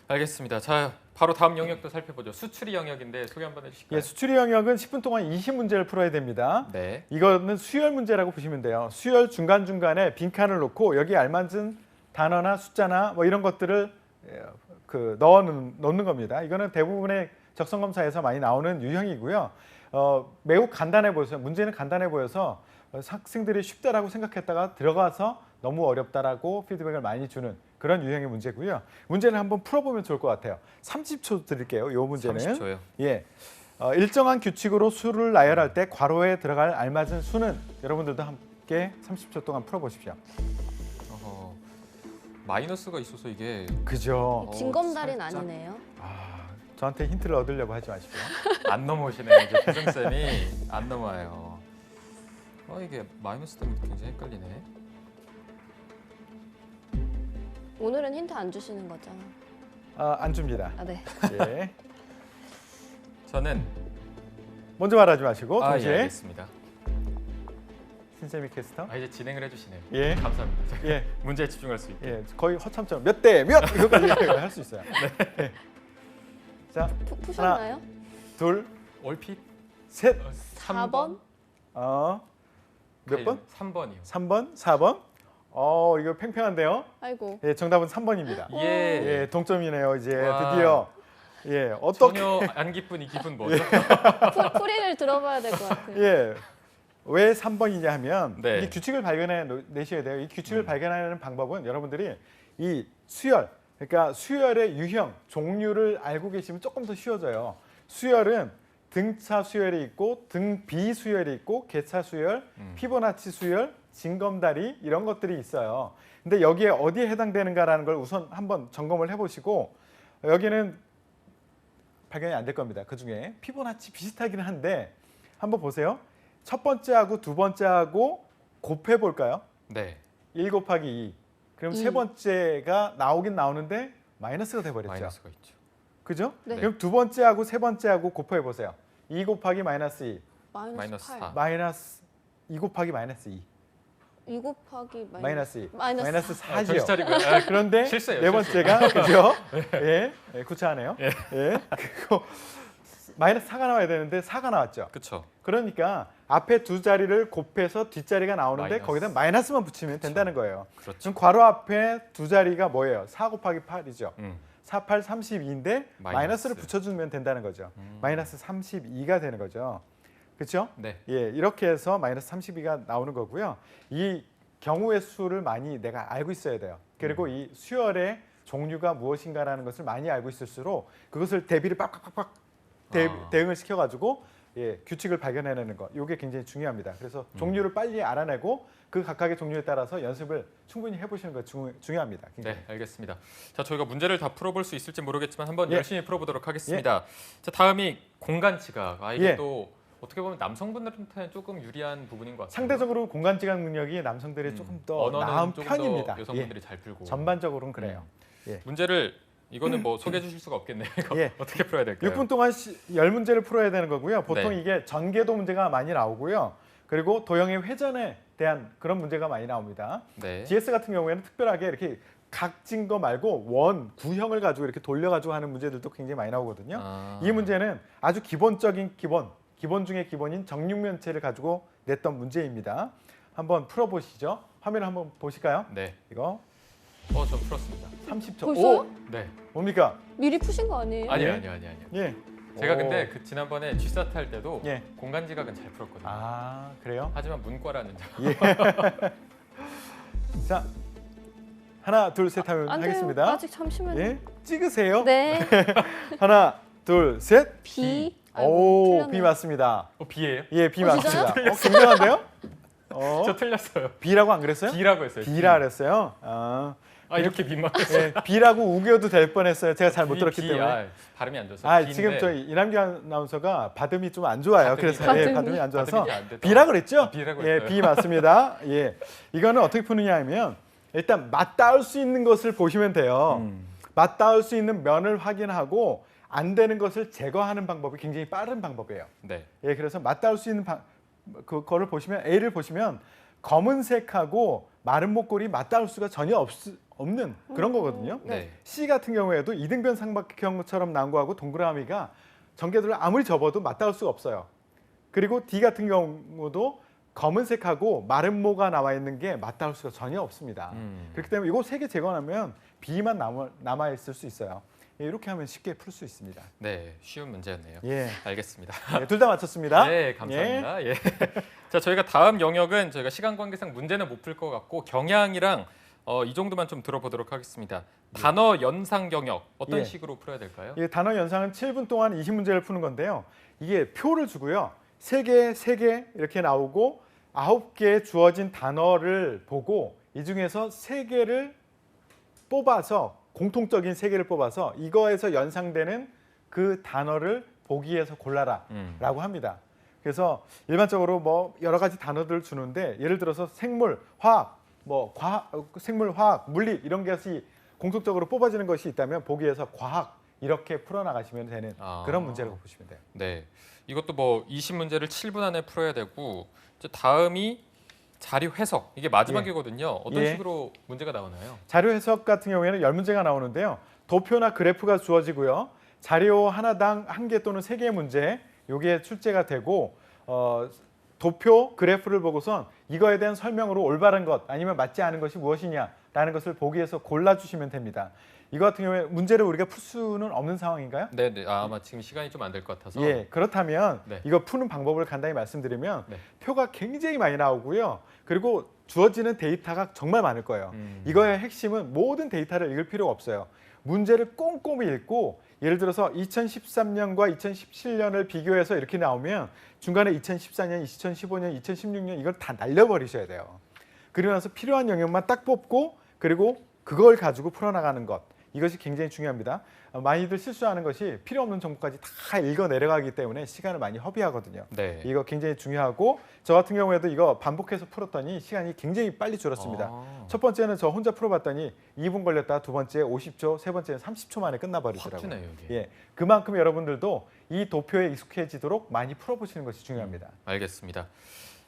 알겠습니다. 자, 바로 다음 영역도 살펴보죠. 수출이 영역인데 소개 한번 해주실까요? 예, 수출이 영역은 10분 동안 20문제를 풀어야 됩니다. 네. 이거는 수열 문제라고 보시면 돼요. 수열 중간중간에 빈칸을 놓고 여기 알맞은 단어나 숫자나 뭐 이런 것들을 넣는 겁니다. 이거는 대부분의 적성 검사에서 많이 나오는 유형이고요. 매우 간단해 보여서 문제는 간단해 보여서 학생들이 쉽다라고 생각했다가 들어가서 너무 어렵다라고 피드백을 많이 주는 그런 유형의 문제고요. 문제를 한번 풀어보면 좋을 것 같아요. 30초 드릴게요. 이 문제는 30초요. 예, 일정한 규칙으로 수를 나열할 때 괄호에 들어갈 알맞은 수는 여러분들도 함께 30초 동안 풀어보십시오. 어허, 마이너스가 있어서 이게 그죠? 징검다리는 살짝. 아니네요. 저한테 힌트를 얻으려고 하지 마시고요. 안 넘어오시네요. 이제 교정쌤이 안 넘어와요. 이게 마이너스 때문에 굉장히 헷갈리네. 오늘은 힌트 안 주시는 거죠? 안 줍니다. 아, 네. 예. 저는 먼저 말하지 마시고 예, 동시에 알겠습니다. 신세미 캐스터. 이제 진행을 해주시네요. 예. 감사합니다. 예, 문제에 집중할 수 있게. 예, 거의 허참처럼 몇 대 몇 이거까지 할 수 있어요. 네. 자, 푸셨나요? 둘, 얼핏 셋. 4번? 몇 번? 3번이요. 3번, 4번. 이거 팽팽한데요. 아이고. 예, 정답은 3번입니다. 예. 예, 동점이네요. 이제 와. 드디어. 예, 어떻게? 전혀 안 기쁜 이 기분 뭐죠? 풀이를 들어봐야 될 것 같아요. 예. 왜 3번이냐 하면 네. 이 규칙을 발견해 내셔야 돼요. 이 규칙을 발견하는 방법은 여러분들이 이 수열, 그러니까 수열의 유형, 종류를 알고 계시면 조금 더 쉬워져요. 수열은 등차 수열이 있고 등비 수열이 있고 개차 수열, 피보나치 수열, 징검다리 이런 것들이 있어요. 근데 여기에 어디에 해당되는가라는 걸 우선 한번 점검을 해보시고 여기는 발견이 안 될 겁니다. 그중에 피보나치 비슷하긴 한데 한번 보세요. 첫 번째하고 두 번째하고 곱해 볼까요? 네. 1 곱하기 2. 그럼 세 2. 번째가 나오긴 나오는데 마이너스가 돼 버렸죠. 마이너스가 있죠. 그죠? 네. 그럼 두 번째하고 세 번째하고 곱해 보세요. 2 곱하기 마이너스 2. 마이너스 8. 4. 마이너스 2 곱하기 마이너스 2. 2 곱하기 마이너스 2. 마이너스 마이너스 4죠. 정신 차리고요. 그런데 실수예요, 네 실수. 번째가 그죠? 예, 구차하네요. 예. 그리고 마이너스 4가 나와야 되는데 4가 나왔죠. 그렇죠. 그러니까 앞에 두 자리를 곱해서 뒷자리가 나오는데 마이너스. 거기다 마이너스만 붙이면 된다는 거예요. 그렇죠. 지금 괄호 앞에 두 자리가 뭐예요? 4 곱하기 8이죠. 4, 8, 32인데 마이너스. 마이너스를 붙여주면 된다는 거죠. 마이너스 32가 되는 거죠. 그렇죠? 네. 예, 이렇게 해서 마이너스 32가 나오는 거고요. 이 경우의 수를 많이 내가 알고 있어야 돼요. 그리고 이 수열의 종류가 무엇인가라는 것을 많이 알고 있을수록 그것을 대비를 빡빡빡빡 대응을 시켜가지고 예, 규칙을 발견해내는 것, 이게 굉장히 중요합니다. 그래서 종류를 빨리 알아내고 그 각각의 종류에 따라서 연습을 충분히 해보시는 것 중요합니다. 굉장히. 네, 알겠습니다. 자, 저희가 문제를 다 풀어볼 수 있을지 모르겠지만 한번 예. 열심히 풀어보도록 하겠습니다. 자, 다음이 공간 지각. 이게 예. 또 어떻게 보면 남성분들한테는 조금 유리한 부분인 것 같아요. 상대적으로 공간 지각 능력이 남성들이 조금 더 언어는 나은 조금 편입니다. 더 여성분들이 잘 풀고. 전반적으로는 그래요. 문제를 이거는 뭐 소개해 주실 수가 없겠네요. 이거 예. 어떻게 풀어야 될까요? 6분 동안 10문제를 풀어야 되는 거고요. 보통 네. 이게 전개도 문제가 많이 나오고요. 그리고 도형의 회전에 대한 그런 문제가 많이 나옵니다. 네. GS 같은 경우에는 특별하게 이렇게 각진 거 말고 원, 구형을 가지고 이렇게 돌려가지고 하는 문제들도 굉장히 많이 나오거든요. 아. 이 문제는 아주 기본적인 기본 중에 기본인 정육면체를 가지고 냈던 문제입니다. 한번 풀어보시죠. 화면을 한번 보실까요? 네. 이거 전 풀었습니다. 30초. 벌써요? 네. 뭡니까? 미리 푸신 거 아니에요? 아니요. 예. 제가 오. 근데 그 지난번에 G사트 할 때도 예. 공간 지각은 잘 풀었거든요. 아, 그래요? 하지만 문과라는 점. 자, 하나, 둘, 셋 하면 안 돼요. 하겠습니다. 아직 잠시만요. 예, 찍으세요. 네. 하나, 둘, 셋. B. 아이고, 오, 틀렸네요. B 맞습니다. B예요? 예, B 진짜요? 맞습니다. 굉장한데요? 저 틀렸어요. B라고 안 그랬어요? B라고 했어요. B라 그랬어요. 이렇게 민망해서. 예, B라고 우겨도 될 뻔했어요. 제가 잘 못 들었기 B, 때문에. 발음이 안 좋아서. B인데 지금 저희 이남규 아나운서가 받음이 좀 안 좋아요. 그래서 받음이? 받음이 안 좋아서 받음이 안 됐다. B라 그랬죠? B라고 예, 했어요. B 맞습니다. 예, 이거는 어떻게 푸느냐 하면 일단 맞닿을 수 있는 것을 보시면 돼요. 맞닿을 수 있는 면을 확인하고 안 되는 것을 제거하는 방법이 굉장히 빠른 방법이에요. 네. 예, 그래서 맞닿을 수 있는 그거를 보시면 A를 보시면 검은색하고 마른 목골이 맞닿을 수가 전혀 없는 그런 거거든요. 네. C 같은 경우에도 이등변 삼각형처럼 나온 거하고 동그라미가 전개도를 아무리 접어도 맞닿을 수가 없어요. 그리고 D 같은 경우도 검은색하고 마른 모가 나와 있는 게 맞닿을 수가 전혀 없습니다. 그렇기 때문에 이거 세 개 제거하면 B만 남아 있을 수 있어요. 예, 이렇게 하면 쉽게 풀 수 있습니다. 네, 쉬운 문제였네요. 예, 알겠습니다. 둘 다 맞췄습니다. 네, 감사합니다. 예. 자, 저희가 다음 영역은 저희가 시간 관계상 문제는 못 풀 것 같고 경향이랑 이 정도만 좀 들어보도록 하겠습니다. 단어 연상 경역 어떤 예. 식으로 풀어야 될까요? 이 단어 연상은 7분 동안 20문제를 푸는 건데요. 이게 표를 주고요. 3개, 3개 이렇게 나오고 9개 주어진 단어를 보고 이 중에서 3개를 뽑아서 공통적인 3개를 뽑아서 이거에서 연상되는 그 단어를 보기에서 골라라라고 합니다. 그래서 일반적으로 뭐 여러 가지 단어들을 주는데 예를 들어서 생물, 화학, 뭐 생물, 화학, 물리 이런 것이 공통적으로 뽑아지는 것이 있다면 보기에서 과학 이렇게 풀어나가시면 되는 그런 문제라고 보시면 돼요. 네, 이것도 뭐 20문제를 7분 안에 풀어야 되고 이제 다음이 자료 해석 이게 마지막이거든요. 어떤 예. 식으로 문제가 나오나요? 자료 해석 같은 경우에는 10문제가 나오는데요. 도표나 그래프가 주어지고요. 자료 하나당 1개 또는 3개의 문제 이게 출제가 되고 도표, 그래프를 보고선 이거에 대한 설명으로 올바른 것 아니면 맞지 않은 것이 무엇이냐라는 것을 보기에서 골라주시면 됩니다. 이거 같은 경우에 문제를 우리가 풀 수는 없는 상황인가요? 네, 아마 지금 시간이 좀 안 될 것 같아서. 예, 그렇다면 네. 이거 푸는 방법을 간단히 말씀드리면 네. 표가 굉장히 많이 나오고요. 그리고 주어지는 데이터가 정말 많을 거예요. 음. 이거의 핵심은 모든 데이터를 읽을 필요가 없어요. 문제를 꼼꼼히 읽고 예를 들어서 2013년과 2017년을 비교해서 이렇게 나오면 중간에 2014년, 2015년, 2016년 이걸 다 날려버리셔야 돼요. 그러고 나서 필요한 영역만 딱 뽑고 그리고 그걸 가지고 풀어나가는 것. 이것이 굉장히 중요합니다. 많이들 실수하는 것이 필요 없는 정보까지 다 읽어 내려가기 때문에 시간을 많이 허비하거든요. 네. 이거 굉장히 중요하고 저 같은 경우에도 이거 반복해서 풀었더니 시간이 굉장히 빨리 줄었습니다. 첫 번째는 저 혼자 풀어봤더니 2분 걸렸다. 두 번째 50초, 세 번째는 30초 만에 확 끝나버리더라고요. 트네요, 이게. 예, 그만큼 여러분들도 이 도표에 익숙해지도록 많이 풀어보시는 것이 중요합니다. 알겠습니다.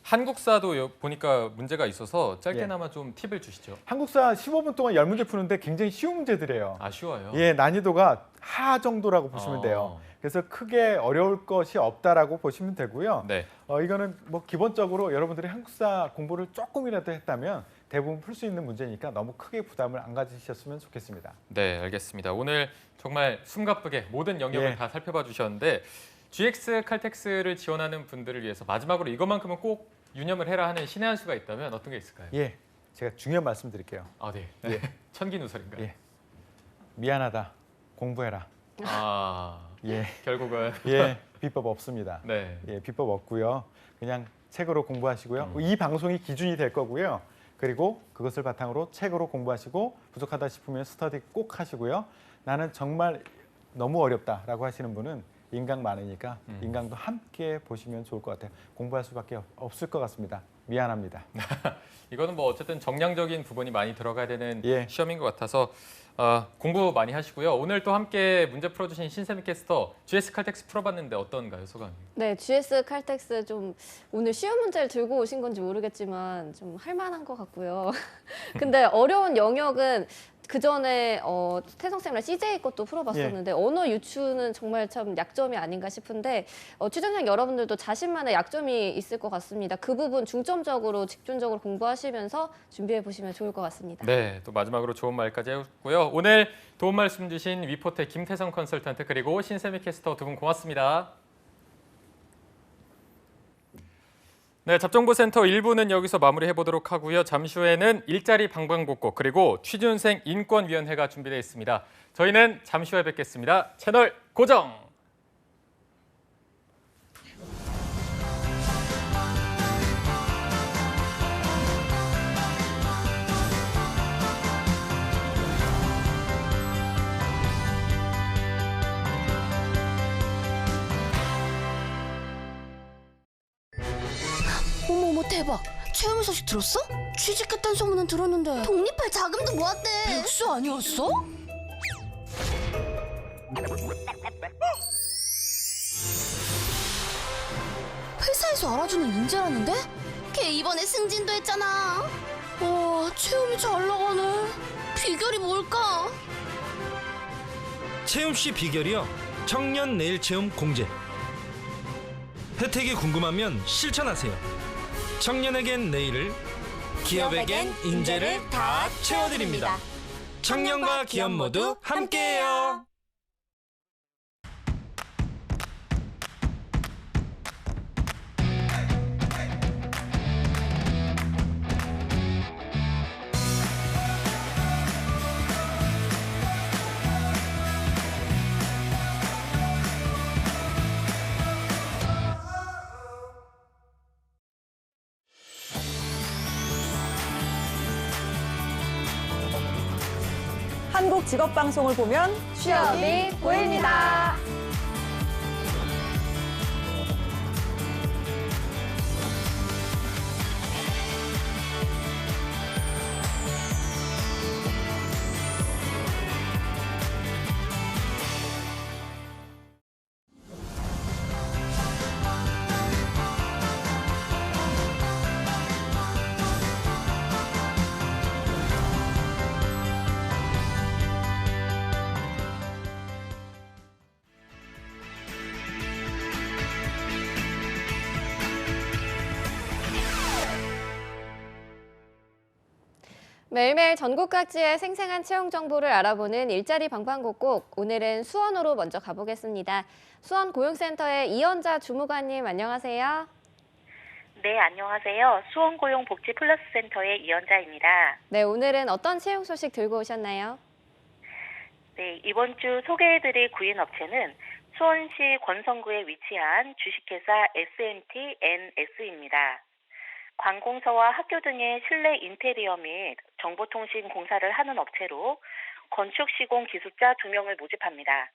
한국사도 보니까 문제가 있어서 예. 짧게나마 좀 팁을 주시죠. 한국사 15분 동안 10문제 푸는데 굉장히 쉬운 문제들이에요. 아쉬워요. 예, 난이도가 하 정도라고 보시면 돼요. 그래서 크게 어려울 것이 없다라고 보시면 되고요. 네. 이거는 뭐 기본적으로 여러분들이 한국사 공부를 조금이라도 했다면 대부분 풀 수 있는 문제니까 너무 크게 부담을 안 가지셨으면 좋겠습니다. 네, 알겠습니다. 오늘 정말 숨가쁘게 모든 영역을 예. 다 살펴봐 주셨는데 GX 칼텍스를 지원하는 분들을 위해서 마지막으로 이것만큼은 꼭 유념을 해라 하는 신의 한 수가 있다면 어떤 게 있을까요? 예, 제가 중요한 말씀 드릴게요. 아, 네. 예. 천기누설인가요? 예. 미안하다, 공부해라. 아, 예, 결국은 예, 비법 없습니다. 네. 예, 비법 없고요. 그냥 책으로 공부하시고요. 이 방송이 기준이 될 거고요. 그리고 그것을 바탕으로 책으로 공부하시고 부족하다 싶으면 스터디 꼭 하시고요. 나는 정말 너무 어렵다라고 하시는 분은 인강 많으니까 인강도 함께 보시면 좋을 것 같아요. 공부할 수밖에 없을 것 같습니다. 미안합니다. 이거는 뭐 어쨌든 정량적인 부분이 많이 들어가야 되는 예. 시험인 것 같아서 공부 많이 하시고요. 오늘 또 함께 문제 풀어주신 신세미 캐스터 GS 칼텍스 풀어봤는데 어떤가요, 소감이? 네, GS 칼텍스 좀 오늘 쉬운 문제를 들고 오신 건지 모르겠지만 좀 할만한 것 같고요. 근데 어려운 영역은 그 전에 태성쌤이랑 CJ 것도 풀어봤었는데 언어 유추는 정말 참 약점이 아닌가 싶은데 취준생 여러분들도 자신만의 약점이 있을 것 같습니다. 그 부분 중점적으로 집중적으로 공부하시면서 준비해 보시면 좋을 것 같습니다. 네, 또 마지막으로 좋은 말까지 해주고요. 오늘 도움 말씀 주신 위포텍 김태성 컨설턴트 그리고 신세미 캐스터 두 분 고맙습니다. 네, 잡정보센터 1부는 여기서 마무리해 보도록 하고요. 잠시 후에는 일자리 방방곡곡 그리고 취준생 인권위원회가 준비되어 있습니다. 저희는 잠시 후에 뵙겠습니다. 채널 고정! 어머어머 대박! 최우미 소식 들었어? 취직했다는 소문은 들었는데 독립할 자금도 모았대. 백수 아니었어? 회사에서 알아주는 인재라는데? 걔 이번에 승진도 했잖아. 와, 채움이 잘 나가네. 비결이 뭘까? 채움 씨 비결이요. 청년 내일 채움 공제. 혜택이 궁금하면 실천하세요. 청년에겐 내일을, 기업에겐 인재를 다 채워드립니다. 청년과 기업 모두 함께해요. 한국 직업 방송을 보면 취업이 보입니다. 매일매일 전국 각지의 생생한 채용 정보를 알아보는 일자리 방방곡곡. 오늘은 수원으로 먼저 가보겠습니다. 수원 고용센터의 이연자 주무관님 안녕하세요. 네, 안녕하세요. 수원고용복지플러스센터의 이연자입니다. 네, 오늘은 어떤 채용 소식 들고 오셨나요? 네, 이번 주 소개해드릴 구인업체는 수원시 권성구에 위치한 주식회사 SMT-NS입니다. 관공서와 학교 등의 실내 인테리어 및 정보통신 공사를 하는 업체로 건축 시공 기술자 2명을 모집합니다.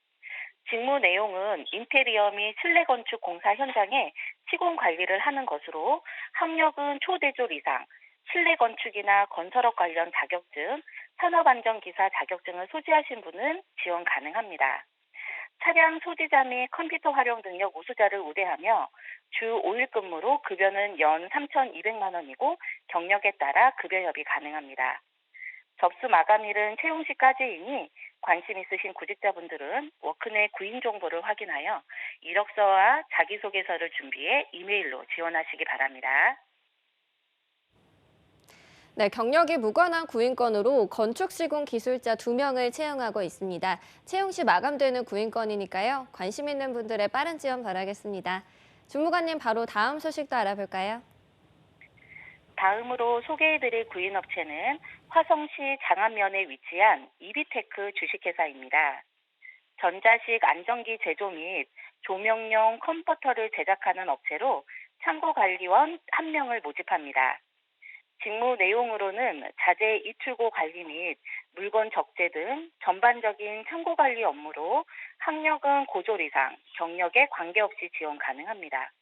직무 내용은 인테리어 및 실내 건축 공사 현장에 시공 관리를 하는 것으로 학력은 초대졸 이상, 실내 건축이나 건설업 관련 자격증, 산업안전기사 자격증을 소지하신 분은 지원 가능합니다. 차량 소지자 및 컴퓨터 활용 능력 우수자를 우대하며 주 5일 근무로 급여는 연 3,200만 원이고 경력에 따라 급여 협의 가능합니다. 접수 마감일은 채용 시까지이니 관심 있으신 구직자분들은 워크넷 구인 정보를 확인하여 이력서와 자기소개서를 준비해 이메일로 지원하시기 바랍니다. 네, 경력이 무관한 구인건으로 건축시공 기술자 2명을 채용하고 있습니다. 채용 시 마감되는 구인건이니까요. 관심 있는 분들의 빠른 지원 바라겠습니다. 주무관님, 바로 다음 소식도 알아볼까요? 다음으로 소개해드릴 구인업체는 화성시 장안면에 위치한 이비테크 주식회사입니다. 전자식 안전기 제조 및 조명용 컴포터를 제작하는 업체로 창고관리원 1명을 모집합니다. 직무 내용으로는 자재 이출고 관리 및 물건 적재 등 전반적인 창고관리 업무로 학력은 고졸 이상, 경력에 관계없이 지원 가능합니다.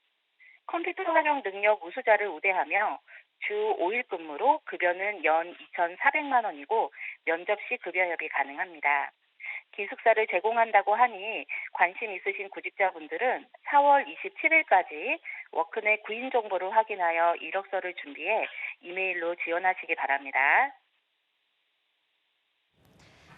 컴퓨터 활용 능력 우수자를 우대하며 주 5일 근무로 급여는 연 2,400만 원이고 면접 시 급여 협의 가능합니다. 기숙사를 제공한다고 하니 관심 있으신 구직자분들은 4월 27일까지 워크넷 구인 정보를 확인하여 이력서를 준비해 이메일로 지원하시기 바랍니다.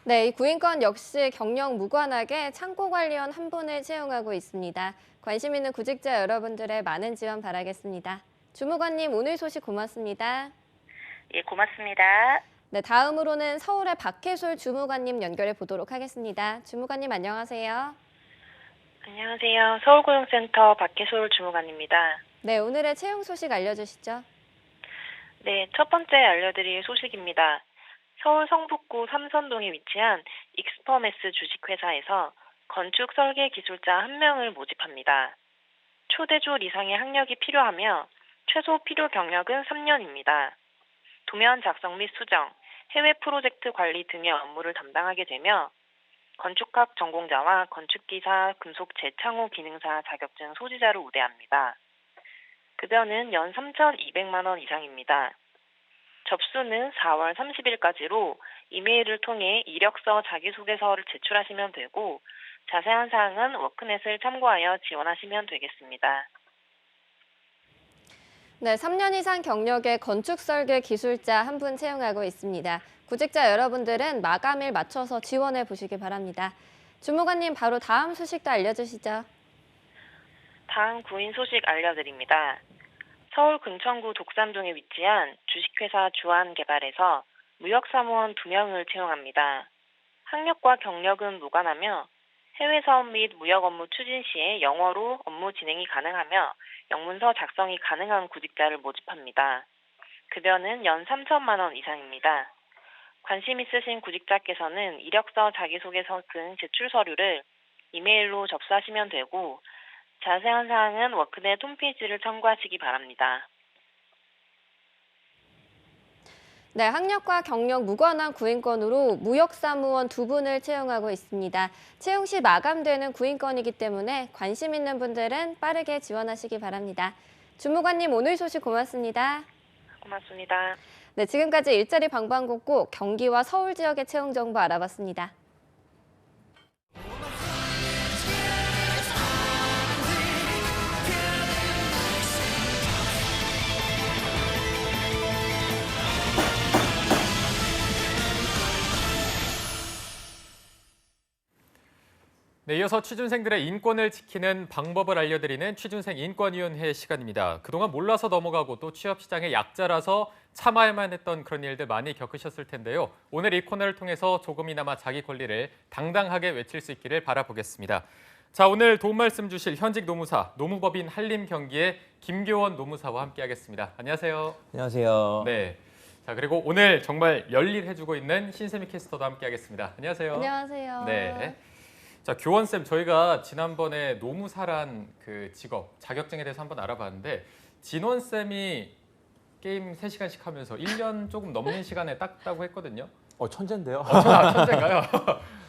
네, 이 구인건 역시 경력 무관하게 창고관리원 1분을 채용하고 있습니다. 관심 있는 구직자 여러분들의 많은 지원 바라겠습니다. 주무관님, 오늘 소식 고맙습니다. 예, 고맙습니다. 네, 다음으로는 서울의 박혜솔 주무관님 연결해 보도록 하겠습니다. 주무관님, 안녕하세요. 안녕하세요. 서울고용센터 박혜솔 주무관입니다. 네, 오늘의 채용 소식 알려주시죠. 네, 첫 번째 알려드릴 소식입니다. 서울 성북구 삼선동에 위치한 익스퍼메스 주식회사에서 건축 설계 기술자 1명을 모집합니다. 초대졸 이상의 학력이 필요하며 최소 필요 경력은 3년입니다. 도면 작성 및 수정, 해외 프로젝트 관리 등의 업무를 담당하게 되며 건축학 전공자와 건축기사, 금속 재창호 기능사 자격증 소지자를 우대합니다. 급여는 연 3,200만 원 이상입니다. 접수는 4월 30일까지로 이메일을 통해 이력서 자기소개서를 제출하시면 되고 자세한 사항은 워크넷을 참고하여 지원하시면 되겠습니다. 네, 3년 이상 경력의 건축 설계 기술자 1분 채용하고 있습니다. 구직자 여러분들은 마감일 맞춰서 지원해 보시기 바랍니다. 주무관님, 바로 다음 소식도 알려주시죠. 다음 구인 소식 알려드립니다. 서울 금천구 독산동에 위치한 주식회사 주한개발에서 무역사무원 2명을 채용합니다. 학력과 경력은 무관하며 해외 사업 및 무역 업무 추진 시에 영어로 업무 진행이 가능하며 영문서 작성이 가능한 구직자를 모집합니다. 급여는 연 3천만 원 이상입니다. 관심 있으신 구직자께서는 이력서, 자기소개서 등 제출 서류를 이메일로 접수하시면 되고 자세한 사항은 워크넷 홈페이지를 참고하시기 바랍니다. 네, 학력과 경력 무관한 구인건으로 무역사무원 2분을 채용하고 있습니다. 채용 시 마감되는 구인건이기 때문에 관심 있는 분들은 빠르게 지원하시기 바랍니다. 주무관님, 오늘 소식 고맙습니다. 고맙습니다. 네, 지금까지 일자리 방방곡곡 경기와 서울 지역의 채용 정보 알아봤습니다. 네, 이어서 취준생들의 인권을 지키는 방법을 알려드리는 취준생 인권위원회 시간입니다. 그동안 몰라서 넘어가고 또 취업시장의 약자라서 참아야만 했던 그런 일들 많이 겪으셨을 텐데요. 오늘 이 코너를 통해서 조금이나마 자기 권리를 당당하게 외칠 수 있기를 바라보겠습니다. 자, 오늘 도움 말씀 주실 현직 노무사, 노무법인 한림경기의 김교원 노무사와 함께하겠습니다. 안녕하세요. 안녕하세요. 네. 자, 그리고 오늘 정말 열일해주고 있는 신세미 캐스터도 함께하겠습니다. 안녕하세요. 안녕하세요. 네. 자, 교원쌤, 저희가 지난번에 노무사란 그 직업, 자격증에 대해서 한번 알아봤는데 진원쌤이 게임 3시간씩 하면서 1년 조금 넘는 시간에 땄다고 했거든요. 천재인데요. 천재인가요?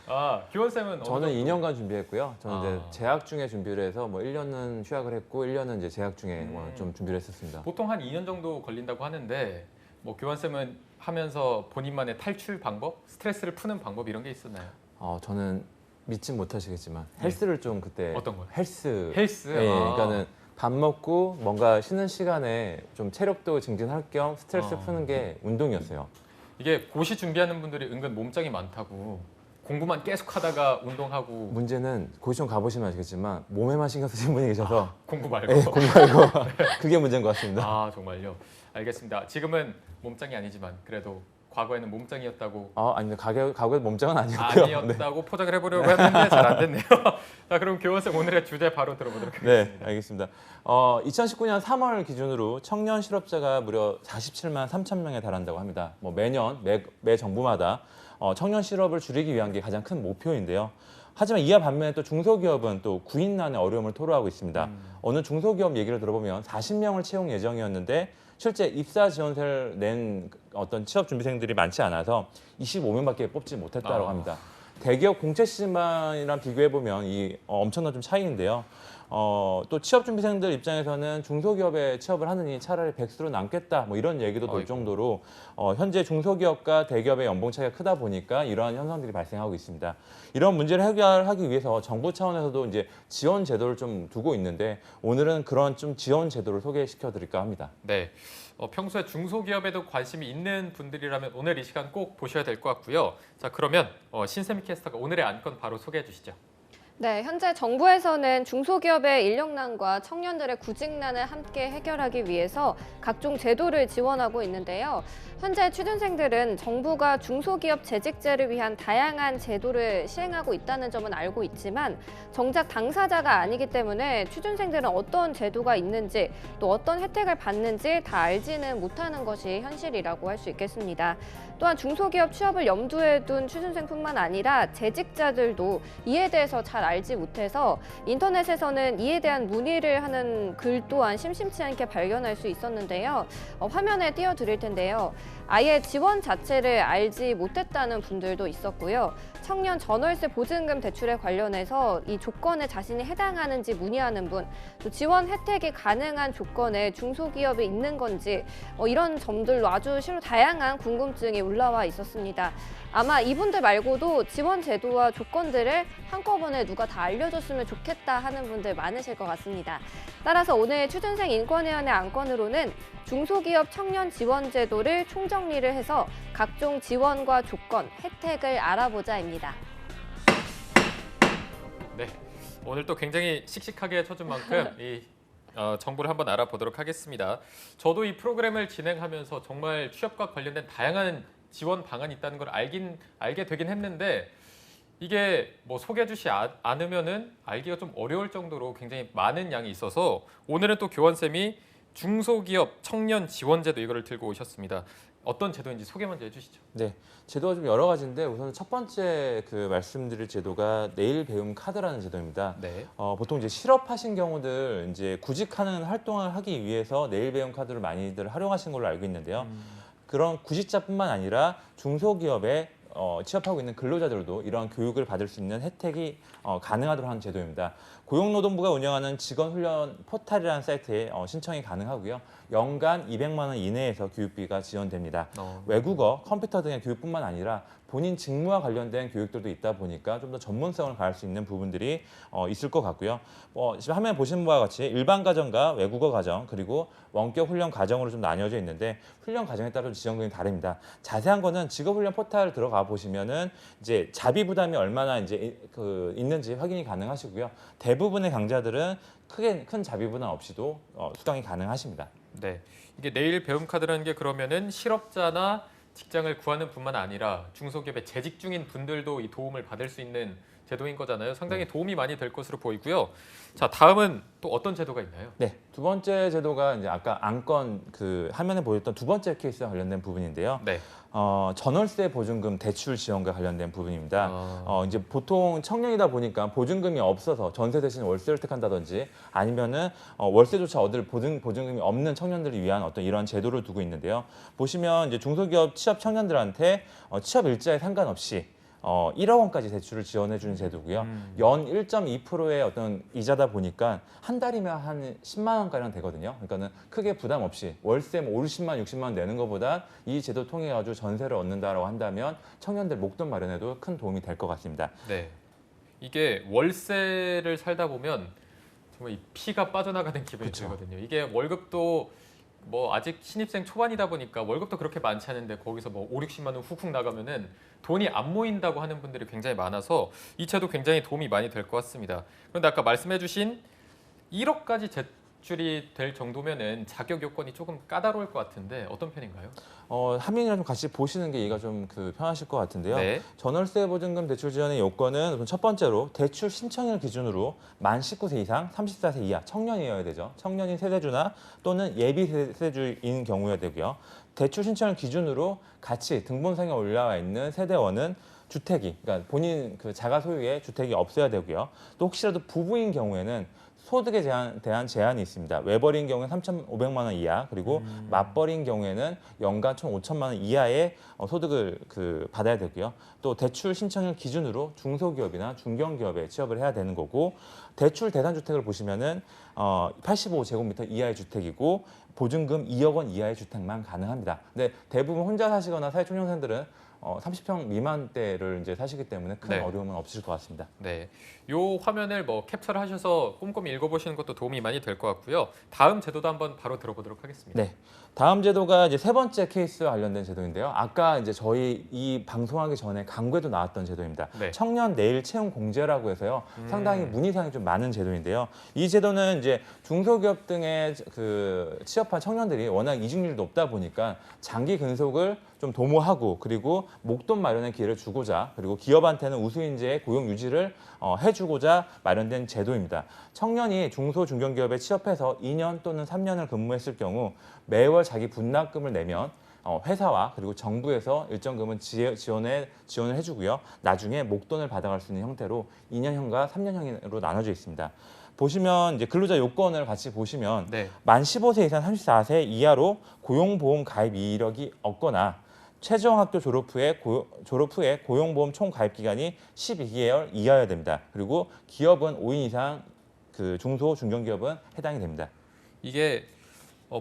아, 교원쌤은 저는 어느 정도? 2년간 준비했고요. 저는 이제 재학 중에 준비를 해서 뭐 1년은 휴학을 했고 1년은 이제 재학 중에 좀 준비를 했었습니다. 보통 한 2년 정도 걸린다고 하는데 뭐 교원쌤은 하면서 본인만의 탈출 방법, 스트레스를 푸는 방법 이런 게 있었나요? 저는 믿진 못하시겠지만 헬스를 좀 그때 어떤 거요? 헬스. 헬스? 네, 그러니까는 밥 먹고 뭔가 쉬는 시간에 좀 체력도 증진할 겸 스트레스 푸는 게 운동이었어요. 이게 고시 준비하는 분들이 은근 몸짱이 많다고 공부만 계속 하다가 운동하고 문제는 고시원 가보시면 아시겠지만 몸에만 신경 쓰시는 분이 계셔서 공부 말고. 네, 공부 말고 그게 문제인 것 같습니다. 아 정말요? 알겠습니다. 지금은 몸짱이 아니지만 그래도 과거에는 몸짱이었다고 아닙니다. 가구의 몸짱은 아니었고요. 아니었다고 포장을 해보려고 했는데 잘 안 됐네요. 자 그럼 교원생 오늘의 주제 바로 들어보도록 하겠습니다. 네, 알겠습니다. 2019년 3월 기준으로 청년 실업자가 무려 47만 3천 명에 달한다고 합니다. 뭐 매년 매 정부마다 청년 실업을 줄이기 위한 게 가장 큰 목표인데요. 하지만 이와 반면에 또 중소기업은 또 구인난의 어려움을 토로하고 있습니다. 어느 중소기업 얘기를 들어보면 40명을 채용 예정이었는데 실제 입사 지원서를 낸 어떤 취업 준비생들이 많지 않아서 25명밖에 뽑지 못했다고 합니다. 대기업 공채 시즌만이랑 비교해 보면 이 엄청난 좀 차이인데요. 또 취업 준비생들 입장에서는 중소기업에 취업을 하느니 차라리 백수로 남겠다 뭐 이런 얘기도 돌 정도로 현재 중소기업과 대기업의 연봉 차이가 크다 보니까 이러한 현상들이 발생하고 있습니다. 이런 문제를 해결하기 위해서 정부 차원에서도 이제 지원 제도를 좀 두고 있는데 오늘은 그런 좀 지원 제도를 소개시켜 드릴까 합니다. 네. 평소에 중소기업에도 관심이 있는 분들이라면 오늘 이 시간 꼭 보셔야 될 것 같고요. 자 그러면 신세미 캐스터가 오늘의 안건 바로 소개해 주시죠. 네, 현재 정부에서는 중소기업의 인력난과 청년들의 구직난을 함께 해결하기 위해서 각종 제도를 지원하고 있는데요. 현재 취준생들은 정부가 중소기업 재직제를 위한 다양한 제도를 시행하고 있다는 점은 알고 있지만 정작 당사자가 아니기 때문에 취준생들은 어떤 제도가 있는지 또 어떤 혜택을 받는지 다 알지는 못하는 것이 현실이라고 할 수 있겠습니다. 또한 중소기업 취업을 염두에 둔 취준생뿐만 아니라 재직자들도 이에 대해서 잘 알지 못해서 인터넷에서는 이에 대한 문의를 하는 글 또한 심심치 않게 발견할 수 있었는데요. 화면에 띄워드릴 텐데요. 아예 지원 자체를 알지 못했다는 분들도 있었고요. 청년 전월세 보증금 대출에 관련해서 이 조건에 자신이 해당하는지 문의하는 분, 또 지원 혜택이 가능한 조건에 중소기업이 있는 건지 이런 점들로 아주 다양한 궁금증이 올라와 있었습니다. 아마 이분들 말고도 지원 제도와 조건들을 한꺼번에 누가 다 알려줬으면 좋겠다 하는 분들 많으실 것 같습니다. 따라서 오늘 취준생 인권위원회 안건으로는 중소기업 청년 지원 제도를 총정리를 해서 각종 지원과 조건, 혜택을 알아보자입니다. 네, 오늘 또 굉장히 씩씩하게 쳐준 만큼 이 정보를 한번 알아보도록 하겠습니다. 저도 이 프로그램을 진행하면서 정말 취업과 관련된 다양한 지원 방안이 있다는 걸 알게 되긴 했는데 이게 뭐 소개해 주지 않으면은 알기가 좀 어려울 정도로 굉장히 많은 양이 있어서 오늘은 또 교원쌤이 중소기업 청년 지원제도 이거를 들고 오셨습니다. 어떤 제도인지 소개 먼저 해주시죠. 네, 제도가 좀 여러 가지인데 우선 첫 번째 말씀드릴 제도가 내일 배움 카드라는 제도입니다. 네. 보통 이제 실업하신 경우들 이제 구직하는 활동을 하기 위해서 내일 배움 카드를 많이들 활용하시는 걸로 알고 있는데요. 그런 구직자뿐만 아니라 중소기업에 취업하고 있는 근로자들도 이러한 교육을 받을 수 있는 혜택이 가능하도록 하는 제도입니다. 고용노동부가 운영하는 직원훈련 포탈이라는 사이트에 신청이 가능하고요. 연간 200만 원 이내에서 교육비가 지원됩니다. 외국어, 컴퓨터 등의 교육뿐만 아니라 본인 직무와 관련된 교육들도 있다 보니까 좀 더 전문성을 가할 수 있는 부분들이 있을 것 같고요. 지금 화면에 보시는 바와 같이 일반 과정과 외국어 과정 그리고 원격 훈련 과정으로 좀 나뉘어져 있는데 훈련 과정에 따라 지원금이 다릅니다. 자세한 거는 직업훈련 포탈 들어가 보시면은 이제 자비 부담이 얼마나 이제 있는지 확인이 가능하시고요. 대부분의 강좌들은 큰 자비 부담 없이도 수강이 가능하십니다. 네, 이게 내일 배움 카드라는 게 그러면은 실업자나 직장을 구하는 뿐만 아니라 중소기업에 재직 중인 분들도 이 도움을 받을 수 있는 제도인 거잖아요. 상당히 도움이 많이 될 것으로 보이고요. 자, 다음은 또 어떤 제도가 있나요? 네, 두 번째 제도가 이제 아까 안건 화면에 보였던 두 번째 케이스와 관련된 부분인데요. 네. 전월세 보증금 대출 지원과 관련된 부분입니다. 이제 보통 청년이다 보니까 보증금이 없어서 전세 대신 월세를 택한다든지 아니면은 월세조차 얻을 보증금이 없는 청년들을 위한 어떤 이런 제도를 두고 있는데요. 보시면 이제 중소기업 취업 청년들한테 취업 일자에 상관없이 1억 원까지 대출을 지원해 주는 제도고요. 연 1.2%의 어떤 이자다 보니까 한 달이면 한 10만 원가량 되거든요. 그러니까는 크게 부담 없이 월세 50만, 60만 원 내는 것보다 이 제도 통해 가지고 전세를 얻는다라고 한다면 청년들 목돈 마련에도 큰 도움이 될 것 같습니다. 네. 이게 월세를 살다 보면 정말 이 피가 빠져나가는 기분이 들거든요. 이게 월급도 뭐 아직 신입생 초반이다 보니까 월급도 그렇게 많지 않은데 거기서 뭐 5, 60만 원 훅훅 나가면은 돈이 안 모인다고 하는 분들이 굉장히 많아서 이 제도 굉장히 도움이 많이 될 것 같습니다. 그런데 아까 말씀해주신 1억까지 제출이 될 정도면은 자격 요건이 조금 까다로울 것 같은데 어떤 편인가요? 한민이랑 좀 같이 보시는 게 이해가 좀 편하실 것 같은데요. 네. 전월세 보증금 대출 지원의 요건은 우선 첫 번째로 대출 신청일 기준으로 만 19세 이상, 34세 이하 청년이어야 되죠. 청년인 세대주나 또는 예비 세대주인 경우여야 되고요. 대출 신청일 기준으로 같이 등본상에 올라와 있는 세대원은 주택이, 그러니까 본인 그 자가 소유의 주택이 없어야 되고요. 또 혹시라도 부부인 경우에는 소득에 대한 제한이 있습니다. 외벌이인 경우에는 3,500만 원 이하, 그리고 맞벌이인 경우에는 연간 1,500만 원 이하의 소득을 받아야 되고요. 또 대출 신청일 기준으로 중소기업이나 중견기업에 취업을 해야 되는 거고, 대출 대상 주택을 보시면은 85제곱미터 이하의 주택이고 보증금 2억 원 이하의 주택만 가능합니다. 근데 대부분 혼자 사시거나 사회초년생들은 30평 미만대를 이제 사시기 때문에 큰 네. 어려움은 없으실 것 같습니다. 네, 요 화면을 뭐 캡처를 하셔서 꼼꼼히 읽어보시는 것도 도움이 많이 될 것 같고요. 다음 제도도 한번 바로 들어보도록 하겠습니다. 네. 다음 제도가 이제 세 번째 케이스와 관련된 제도인데요. 아까 이제 저희 이 방송하기 전에 광고에도 나왔던 제도입니다. 네. 청년 내일 채용 공제라고 해서요. 상당히 문의사항이 좀 많은 제도인데요. 이 제도는 이제 중소기업 등에 취업한 청년들이 워낙 이직률이 높다 보니까 장기 근속을 좀 도모하고, 그리고 목돈 마련의 기회를 주고자, 그리고 기업한테는 우수인재의 고용 유지를 해주고자 마련된 제도입니다. 청년이 중소 중견기업에 취업해서 2년 또는 3년을 근무했을 경우 매월 자기 분납금을 내면 회사와 그리고 정부에서 일정 금은 지원을 해주고요. 나중에 목돈을 받아갈 수 있는 형태로 2년형과 3년형으로 나눠져 있습니다. 보시면 이제 근로자 요건을 같이 보시면 네. 만 15세 이상 34세 이하로 고용보험 가입 이력이 없거나 최종학교 졸업 후에 고용보험 총 가입 기간이 12개월 이하여야 됩니다. 그리고 기업은 5인 이상 중소 중견기업은 해당이 됩니다. 이게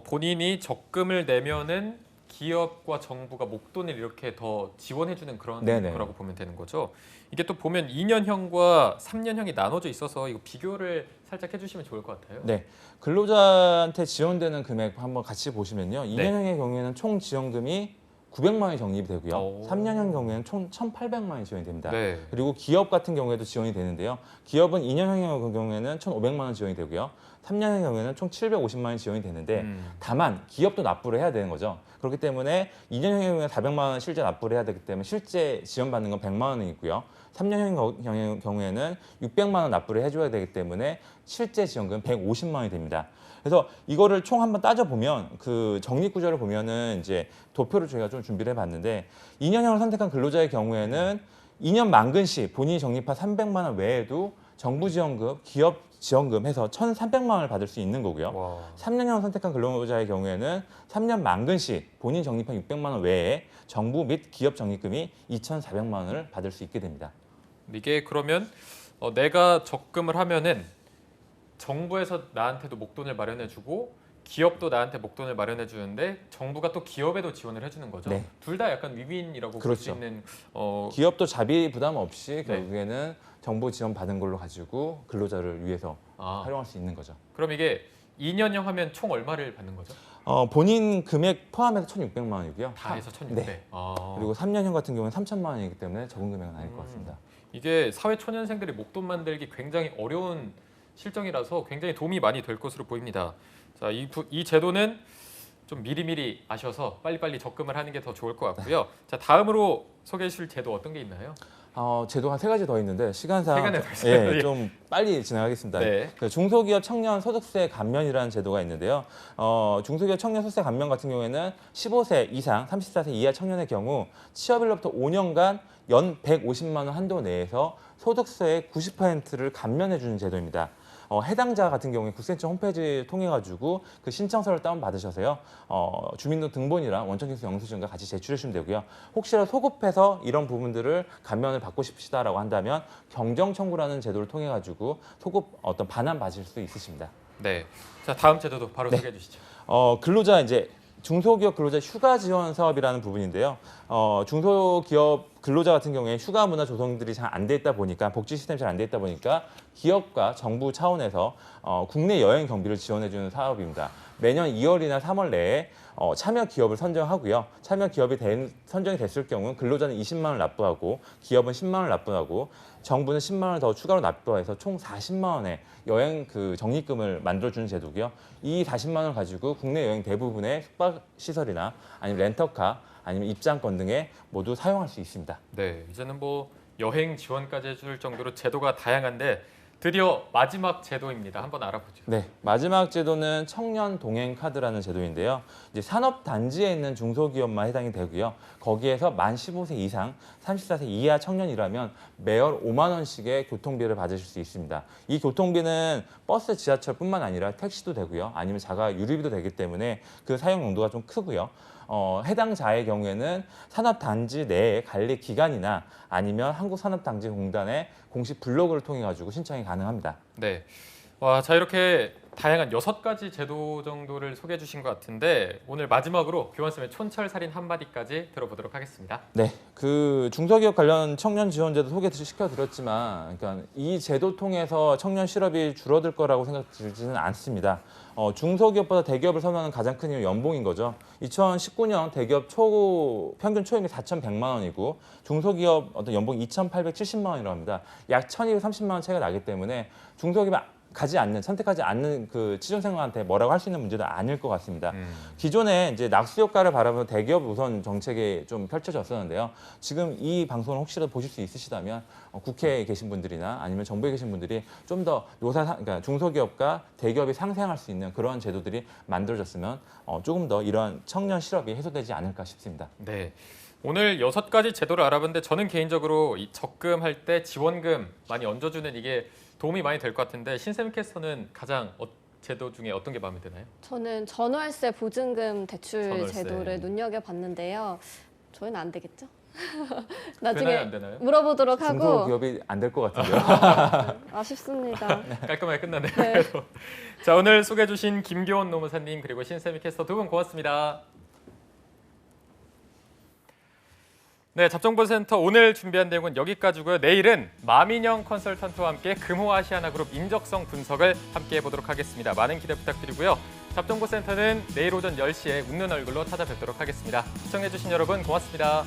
본인이 적금을 내면은 기업과 정부가 목돈을 이렇게 더 지원해주는 그런 네네. 거라고 보면 되는 거죠. 이게 또 보면 2년형과 3년형이 나눠져 있어서 이거 비교를 살짝 해주시면 좋을 것 같아요. 네, 근로자한테 지원되는 금액 한번 같이 보시면요. 네. 2년형의 경우에는 총 지원금이 900만 원이 적립이 되고요. 오. 3년형 경우에는 총 1,800만 원이 지원이 됩니다. 네. 그리고 기업 같은 경우에도 지원이 되는데요. 기업은 2년형의 경우에는 1,500만 원 지원이 되고요. 3년의 경우에는 총 750만 원이 지원이 되는데 다만 기업도 납부를 해야 되는 거죠. 그렇기 때문에 2년형의 경우에 400만 원 실제 납부를 해야 되기 때문에 실제 지원받는 건 100만 원이 있고요. 3년형 경우에는 600만 원 납부를 해줘야 되기 때문에 실제 지원금 150만 원이 됩니다. 그래서 이거를 총 한번 따져보면 적립구조를 보면은 이제 도표를 저희가 좀 준비를 해봤는데 2년형을 선택한 근로자의 경우에는 2년 만근 시 본인이 적립한 300만 원 외에도 정부 지원금, 기업 지원금 해서 1,300만 원을 받을 수 있는 거고요. 와. 3년형을 선택한 근로자의 경우에는 3년 만근 시 본인 적립한 600만 원 외에 정부 및 기업 적립금이 2,400만 원을 받을 수 있게 됩니다. 이게 그러면 내가 적금을 하면은 정부에서 나한테도 목돈을 마련해주고 기업도 나한테 목돈을 마련해주는데 정부가 또 기업에도 지원을 해주는 거죠. 네. 둘 다 약간 윈윈이라고 볼 수 그렇죠. 있는 기업도 자비 부담 없이 네. 결국에는 정부 지원 받은 걸로 가지고 근로자를 위해서 아, 활용할 수 있는 거죠. 그럼 이게 2년형 하면 총 얼마를 받는 거죠? 본인 금액 포함해서 1,600만 원이고요. 다 해서 1,600. 네. 아. 그리고 3년형 같은 경우는 3,000만 원이기 때문에 적은 금액은 아닐 것 같습니다. 이게 사회 초년생들이 목돈 만들기 굉장히 어려운 실정이라서 굉장히 도움이 많이 될 것으로 보입니다. 자, 이 제도는 좀 미리미리 아셔서 빨리빨리 적금을 하는 게 더 좋을 것 같고요. 자, 다음으로 소개해 주실 제도 어떤 게 있나요? 제도가 3가지 더 있는데 시간상 시간에 더 있어요. 예. 좀 빨리 진행하겠습니다. 네. 중소기업 청년 소득세 감면이라는 제도가 있는데요. 중소기업 청년 소득세 감면 같은 경우에는 15세 이상 34세 이하 청년의 경우 취업일로부터 5년간 연 150만 원 한도 내에서 소득세의 90%를 감면해 주는 제도입니다. 해당자 같은 경우에 국세청 홈페이지 통해 가지고 그 신청서를 다운 받으셔서요. 주민등록번호랑 원천징수 영수증과 같이 제출해 주시면 되고요. 혹시라도 소급해서 이런 부분들을 감면을 받고 싶으시다라고 한다면 경정 청구라는 제도를 통해 가지고 소급 반환 받으실 수 있으십니다. 네. 자, 다음 제도도 바로 네. 소개해 주시죠. 근로자 이제 중소기업 근로자 휴가 지원 사업이라는 부분인데요. 중소기업 근로자 같은 경우에 휴가 문화 조성들이 잘 안 돼 있다 보니까 복지 시스템이 잘 안 돼 있다 보니까 기업과 정부 차원에서 국내 여행 경비를 지원해주는 사업입니다. 매년 2월이나 3월 내에 참여 기업을 선정하고요. 참여 기업이 선정이 됐을 경우는 근로자는 20만 원을 납부하고 기업은 10만 원을 납부하고 정부는 10만 원을 더 추가로 납부해서 총 40만 원의 여행 적립금을 만들어주는 제도고요. 이 40만 원을 가지고 국내 여행 대부분의 숙박시설이나 아니면 렌터카 아니면 입장권 등에 모두 사용할 수 있습니다. 네, 이제는 뭐 여행 지원까지 해줄 정도로 제도가 다양한데 드디어 마지막 제도입니다. 한번 알아보죠. 네, 마지막 제도는 청년 동행 카드라는 제도인데요. 이제 산업 단지에 있는 중소기업만 해당이 되고요. 거기에서 만 15세 이상, 34세 이하 청년이라면 매월 5만 원씩의 교통비를 받으실 수 있습니다. 이 교통비는 버스, 지하철뿐만 아니라 택시도 되고요. 아니면 자가 유류비도 되기 때문에 그 사용 용도가 좀 크고요. 해당자의 경우에는 산업단지 내에 관리 기관이나 아니면 한국산업단지공단의 공식 블로그를 통해 가지고 신청이 가능합니다. 네, 와, 자 이렇게 다양한 6가지 제도 정도를 소개해 주신 것 같은데 오늘 마지막으로 교환쌤의 촌철살인 한마디까지 들어보도록 하겠습니다. 네, 그 중소기업 관련 청년 지원제도 소개시켜드렸지만 그러니까 이 제도 통해서 청년 실업이 줄어들 거라고 생각되지는 않습니다. 중소기업보다 대기업을 선호하는 가장 큰 이유는 연봉인 거죠. 2019년 대기업 평균 초임이 4,100만 원이고 중소기업 어떤 연봉이 2,870만 원이라고 합니다. 약 1,230만 원 차이가 나기 때문에 중소기업이 선택하지 않는 그 취준생한테 뭐라고 할 수 있는 문제도 아닐 것 같습니다. 기존에 이제 낙수 효과를 바라보는 대기업 우선 정책이 좀 펼쳐졌었는데요. 지금 이 방송을 혹시라도 보실 수 있으시다면 국회에 계신 분들이나 아니면 정부에 계신 분들이 좀 더 그러니까 중소기업과 대기업이 상생할 수 있는 그런 제도들이 만들어졌으면 조금 더 이러한 청년 실업이 해소되지 않을까 싶습니다. 네. 오늘 6가지 제도를 알아봤는데 저는 개인적으로 이 적금할 때 지원금 많이 얹어주는 이게 도움이 많이 될 것 같은데 신세미 캐스터는 가장 제도 중에 어떤 게 마음에 드나요? 저는 전월세 보증금 대출 전월세. 제도를 눈여겨봤는데요. 저희는 안 되겠죠? 되나요, 나중에 안 되나요? 물어보도록 하고. 중소기업이 안 될 것 같은데요. 아쉽습니다. 깔끔하게 끝나네요. 네. 그래도. 자, 오늘 소개해 주신 김교원 노무사님 그리고 신세미 캐스터 두 분 고맙습니다. 네, 잡정보센터 오늘 준비한 내용은 여기까지고요. 내일은 마민영 컨설턴트와 함께 금호아시아나그룹 인적성 분석을 함께 해보도록 하겠습니다. 많은 기대 부탁드리고요. 잡정보센터는 내일 오전 10시에 웃는 얼굴로 찾아뵙도록 하겠습니다. 시청해주신 여러분 고맙습니다.